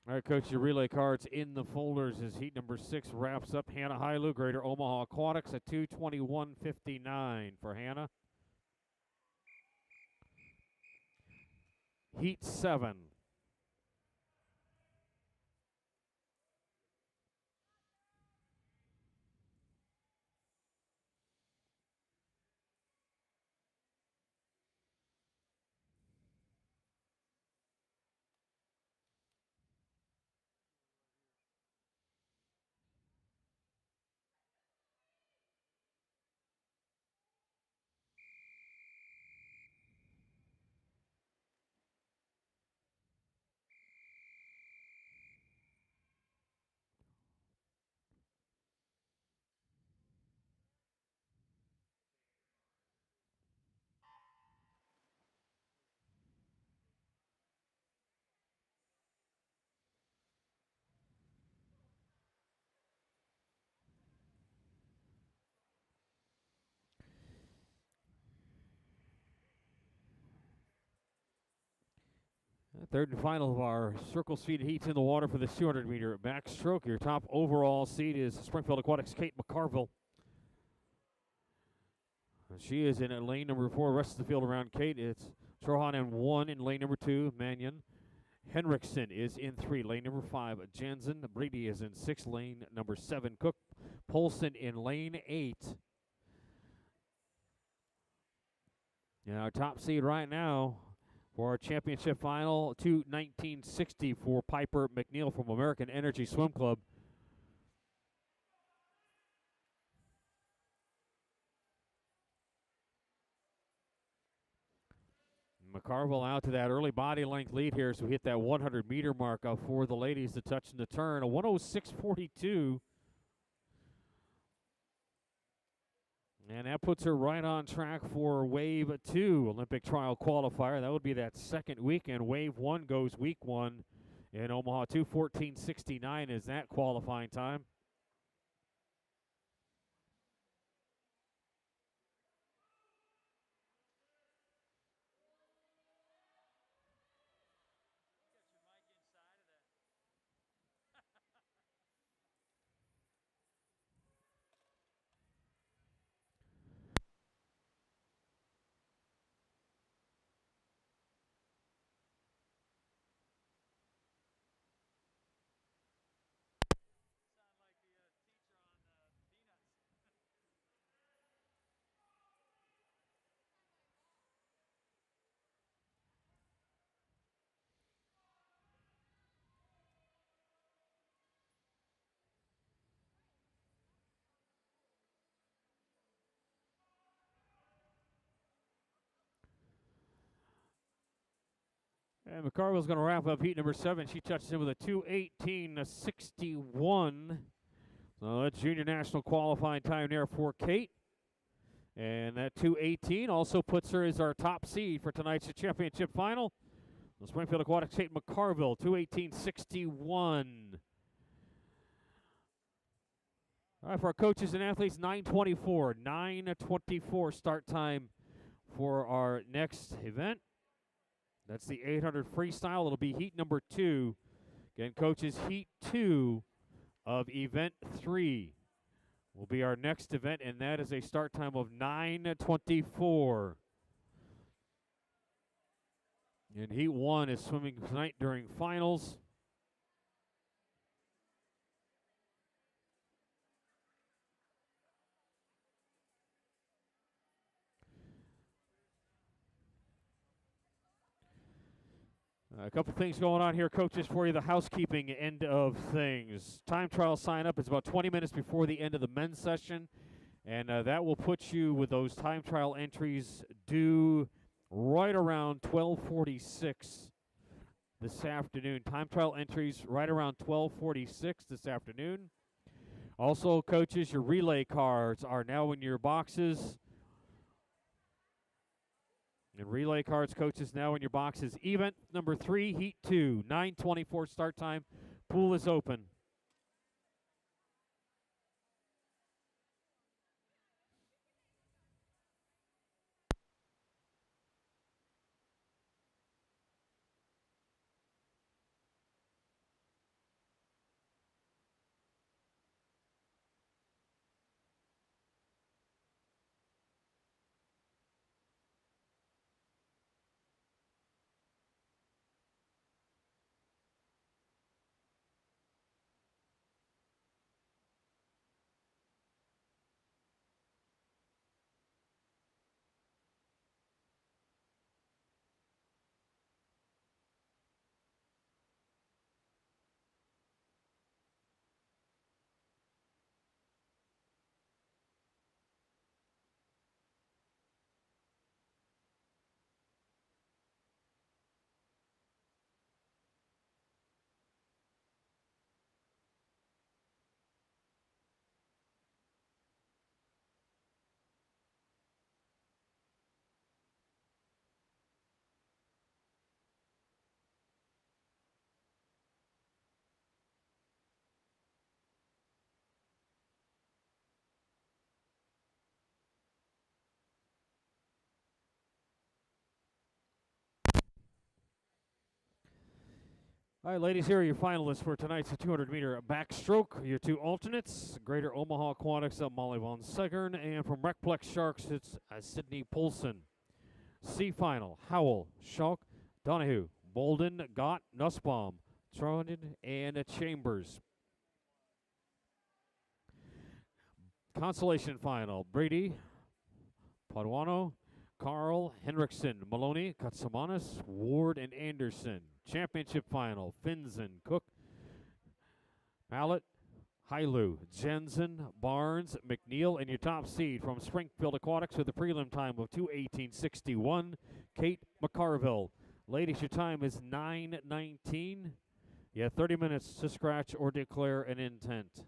All right, Coach, your relay cards in the folders as heat number 6 wraps up. Hannah Hailu, Greater Omaha Aquatics at 2:21.59 for Hannah. Heat 7. Third and final of our circle seed heats in the water for the 200-meter backstroke. Your top overall seed is Springfield Aquatics' Kate McCarville. She is in lane number 4. Rest of the field around Kate, it's Trohan in 1 in lane number 2, Mannion. Henriksen is in 3, lane number 5, Jensen. Brady is in 6, lane number 7, Cook. Polson in lane 8. And our top seed right now for our championship final, 2:19.60 for Piper McNeil from American Energy Swim Club. McCarville out to that early body length lead here, so we hit that 100-meter mark for the ladies to touch in the turn. A 1:06.42. And that puts her right on track for Wave 2 Olympic trial qualifier. That would be that second weekend. Wave 1 goes week 1 in Omaha. 2:14.69 is that qualifying time. And McCarville's going to wrap up heat number 7. She touches in with a 2:18.61. So that's junior national qualifying time there for Kate. And that 2:18 also puts her as our top seed for tonight's championship final. The Springfield Aquatics Kate McCarville, 2:18.61. All right, for our coaches and athletes, 9:24 start time for our next event. That's the 800 freestyle. It'll be heat number 2. Again, coaches, heat 2 of event 3 will be our next event, and that is a start time of 9:24. And Heat 1 is swimming tonight during finals. A couple things going on here, coaches, for you. The housekeeping end of things. Time trial sign up is about 20 minutes before the end of the men's session, and that will put you with those time trial entries due right around 12:46 this afternoon. Time trial entries right around 12:46 this afternoon. Also, coaches, your relay cards are now in your boxes. And relay cards, coaches, now in your boxes. Event number 3, Heat 2, 9:24 start time. Pool is open. All right, ladies, here are your finalists for tonight's 200-meter backstroke. Your two alternates, Greater Omaha Aquatics, Molly Von Segern, and from Recplex Sharks, it's Sydney Poulsen. C final, Howell, Schalk, Donahue, Bolden, Gott, Nussbaum, Tronen, and Chambers. Consolation final, Brady, Paduano, Carl, Henriksen, Maloney, Katsamanis, Ward, and Anderson. Championship final, Finzen, Cook, Mallet, Hailu, Jensen, Barnes, McNeil, and your top seed from Springfield Aquatics with a prelim time of 2:18.61, Kate McCarville. Ladies, your time is 9:19. You have 30 minutes to scratch or declare an intent.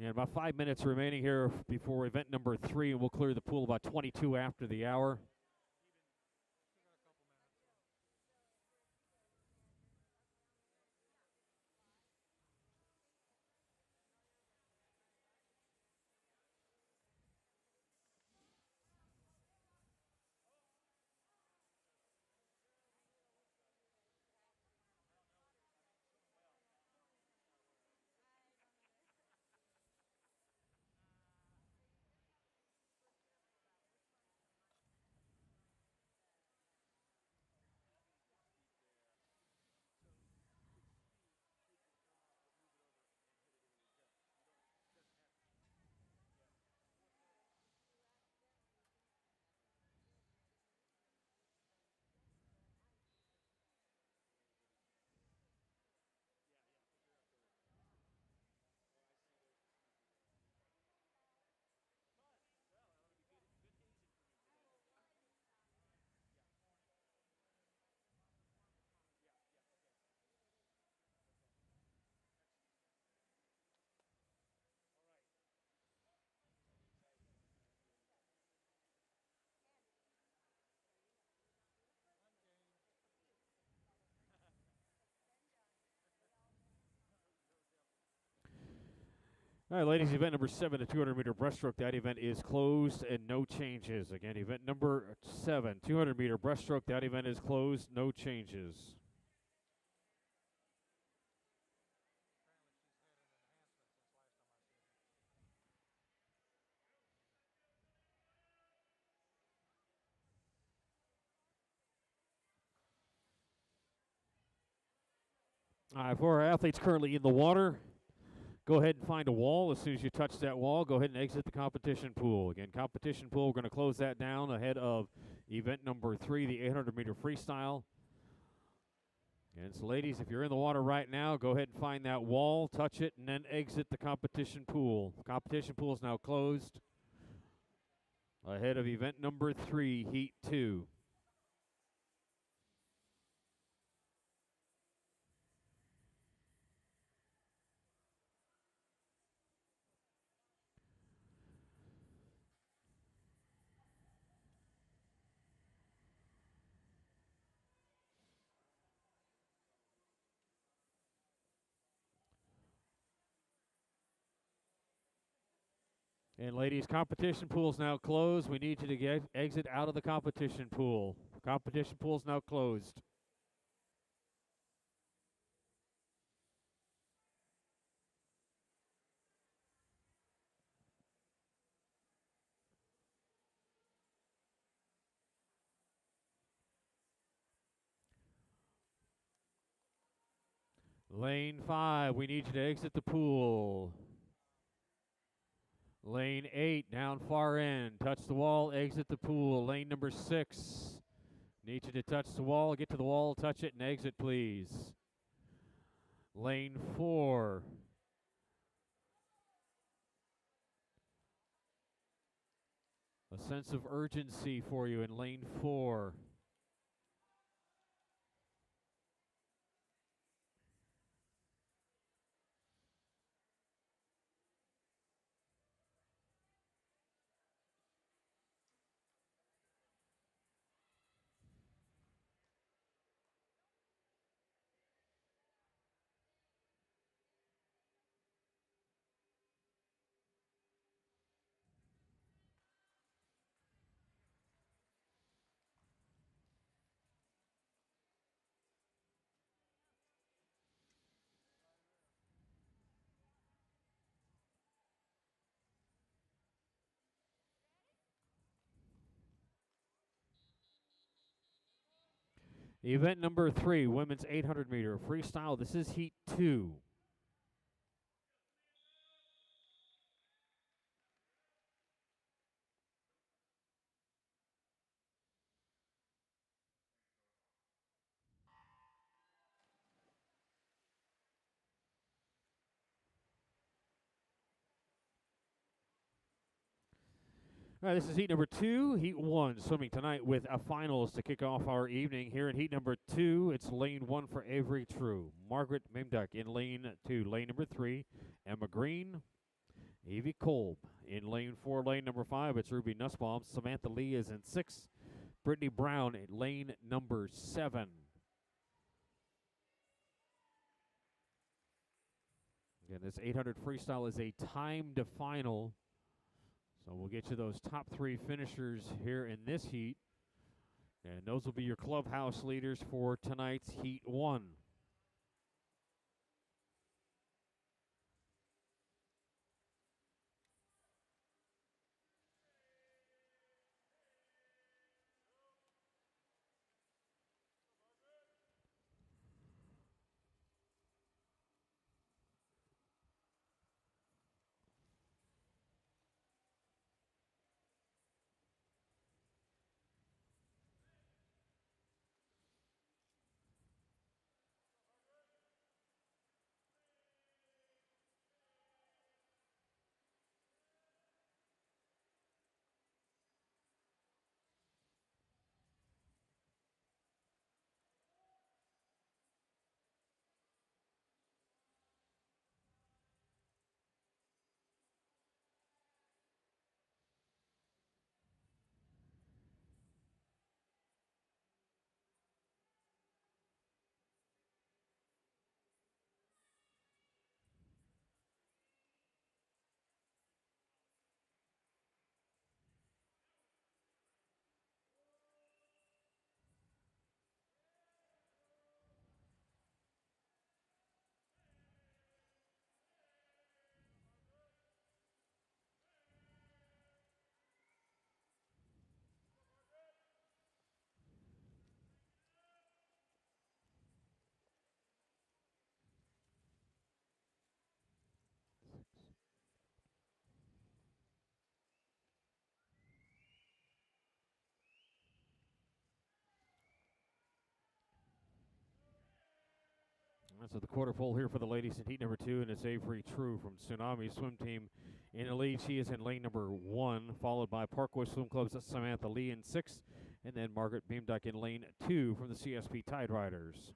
And about 5 minutes remaining here before event number 3, and we'll clear the pool about 22 after the hour. All right, ladies, event number 7, the 200-meter breaststroke. That event is closed and no changes. Again, event number 7, 200-meter breaststroke. That event is closed, no changes. All right, for our athletes currently in the water, go ahead and find a wall. As soon as you touch that wall, go ahead and exit the competition pool. Again, competition pool, we're going to close that down ahead of event number 3, the 800-meter freestyle. And so, ladies, if you're in the water right now, go ahead and find that wall, touch it, and then exit the competition pool. The competition pool is now closed ahead of event number 3, heat 2. And ladies, competition pool is now closed. We need you to exit out of the competition pool. Competition pool is now closed. Lane 5, we need you to exit the pool. Lane 8, down far end. Touch the wall, exit the pool. Lane number 6, need you to touch the wall, get to the wall, touch it, and exit, please. Lane 4. A sense of urgency for you in lane 4. Event number 3, women's 800-meter freestyle. This is heat 2. All right, this is heat number 2. Heat 1 swimming tonight with a finals to kick off our evening. Here in heat number 2, it's lane 1 for Avery True. Margaret Mimduck in lane 2. Lane number 3, Emma Green. Evie Kolb in lane 4. Lane number 5, it's Ruby Nussbaum. Samantha Lee is in 6. Brittany Brown in lane number 7. Again, this 800 freestyle is a timed final. So we'll get you those top 3 finishers here in this heat. And those will be your clubhouse leaders for tonight's heat 1. So the quarter pole here for the ladies in heat number 2, and it's Avery True from Tsunami Swim Team in the lead. She is in lane number 1, followed by Parkway Swim Club's Samantha Lee in 6th, and then Margaret Beamdyke in lane 2 from the CSP Tide Riders.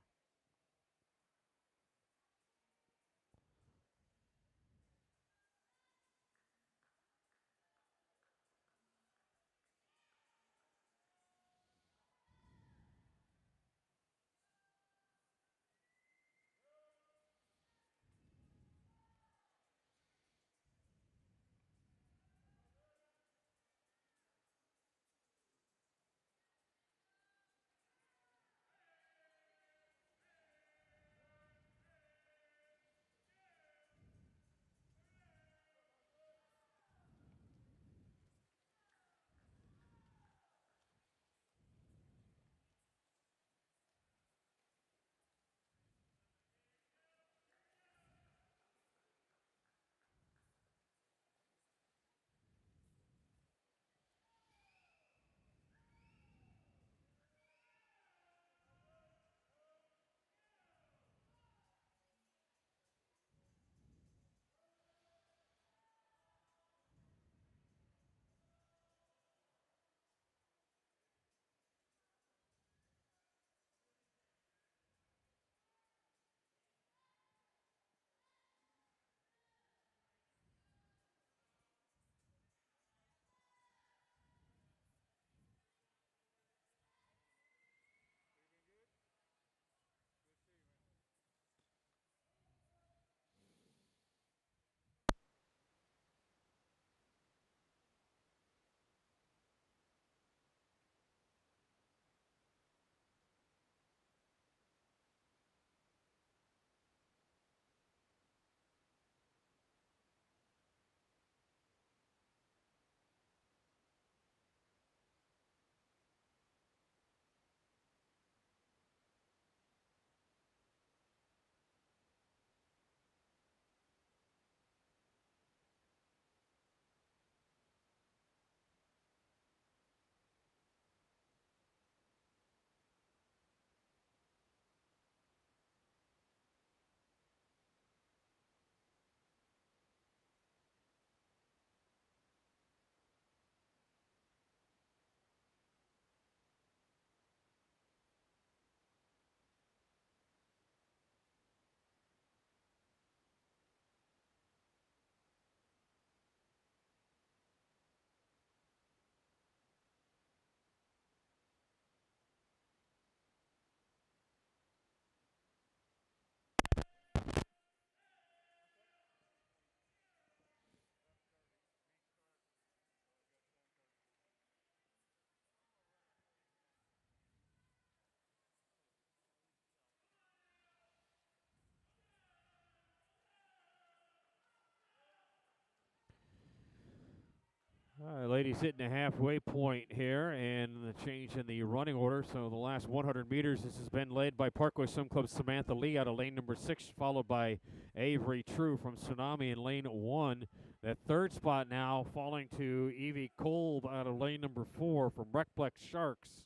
All right, ladies hitting the halfway point here, and the change in the running order. So the last 100 meters, this has been led by Parkway Swim Club Samantha Lee out of lane number 6, followed by Avery True from Tsunami in lane 1. That third spot now falling to Evie Kolb out of lane number 4 from Breckplex Sharks.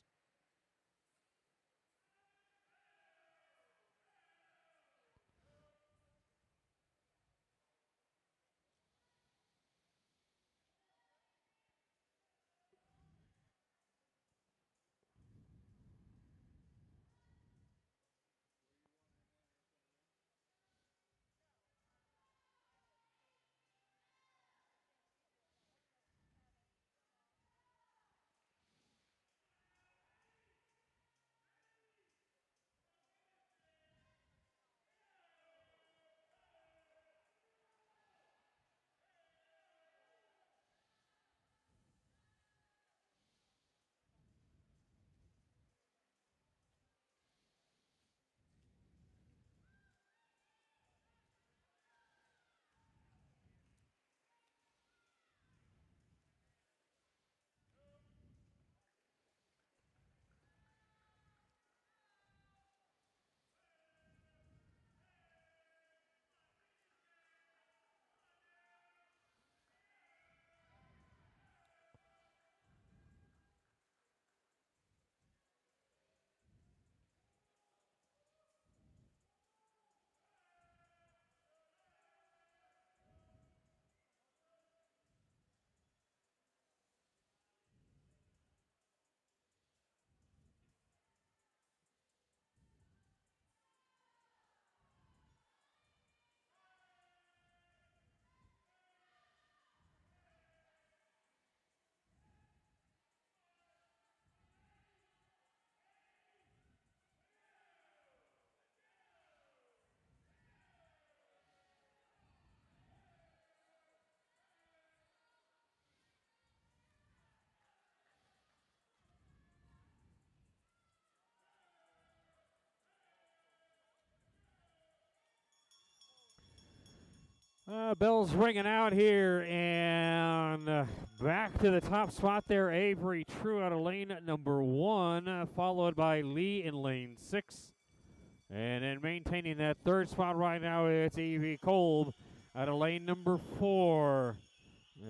Bell's ringing out here, and back to the top spot there, Avery True out of lane number 1, followed by Lee in lane 6. And then maintaining that third spot right now, it's Evie Kolb out of lane number 4.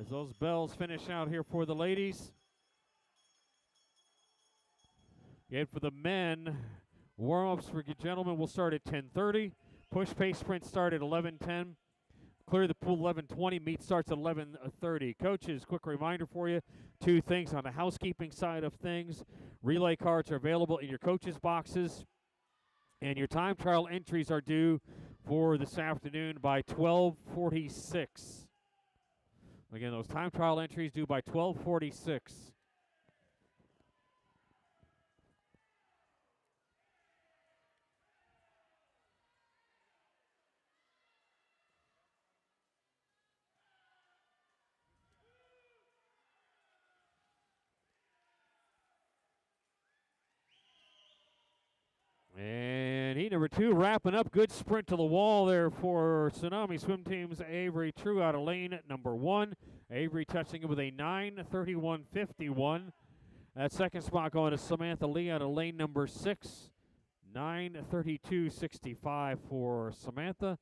As those bells finish out here for the ladies. And for the men, warm-ups for gentlemen will start at 10:30. Push pace sprint start at 11:10. Clear the pool 11:20. Meet starts at 11:30. Coaches, quick reminder for you. 2 things on the housekeeping side of things. Relay cards are available in your coaches' boxes. And your time trial entries are due for this afternoon by 12:46. Again, those time trial entries due by 12:46. And heat number 2 wrapping up. Good sprint to the wall there for Tsunami Swim Team's Avery True out of lane number 1. Avery touching it with a 9:31.51. That second spot going to Samantha Lee out of lane number 6. 9:32.65 for Samantha.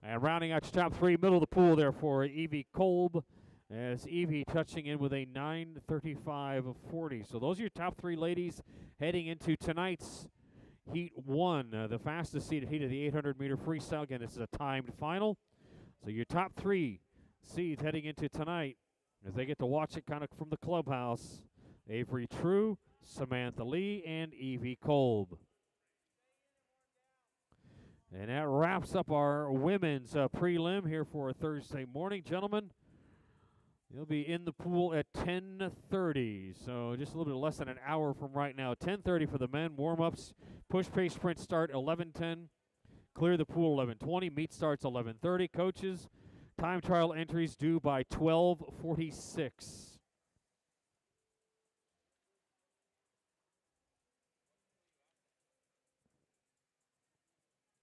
And rounding out your top 3, middle of the pool there for Evie Kolb, as Evie touching in with a 9:35.40. So those are your top 3 ladies heading into tonight's Heat 1, the fastest seeded heat of the 800-meter freestyle. Again, this is a timed final. So your top 3 seeds heading into tonight, as they get to watch it kind of from the clubhouse, Avery True, Samantha Lee, and Evie Kolb. And that wraps up our women's prelim here for a Thursday morning. Gentlemen, you'll be in the pool at 10:30, so just a little bit less than an hour from right now. 10:30 for the men, warm-ups. Push pace sprint start 11:10. Clear the pool 11:20. Meet starts 11:30. Coaches, time trial entries due by 12:46.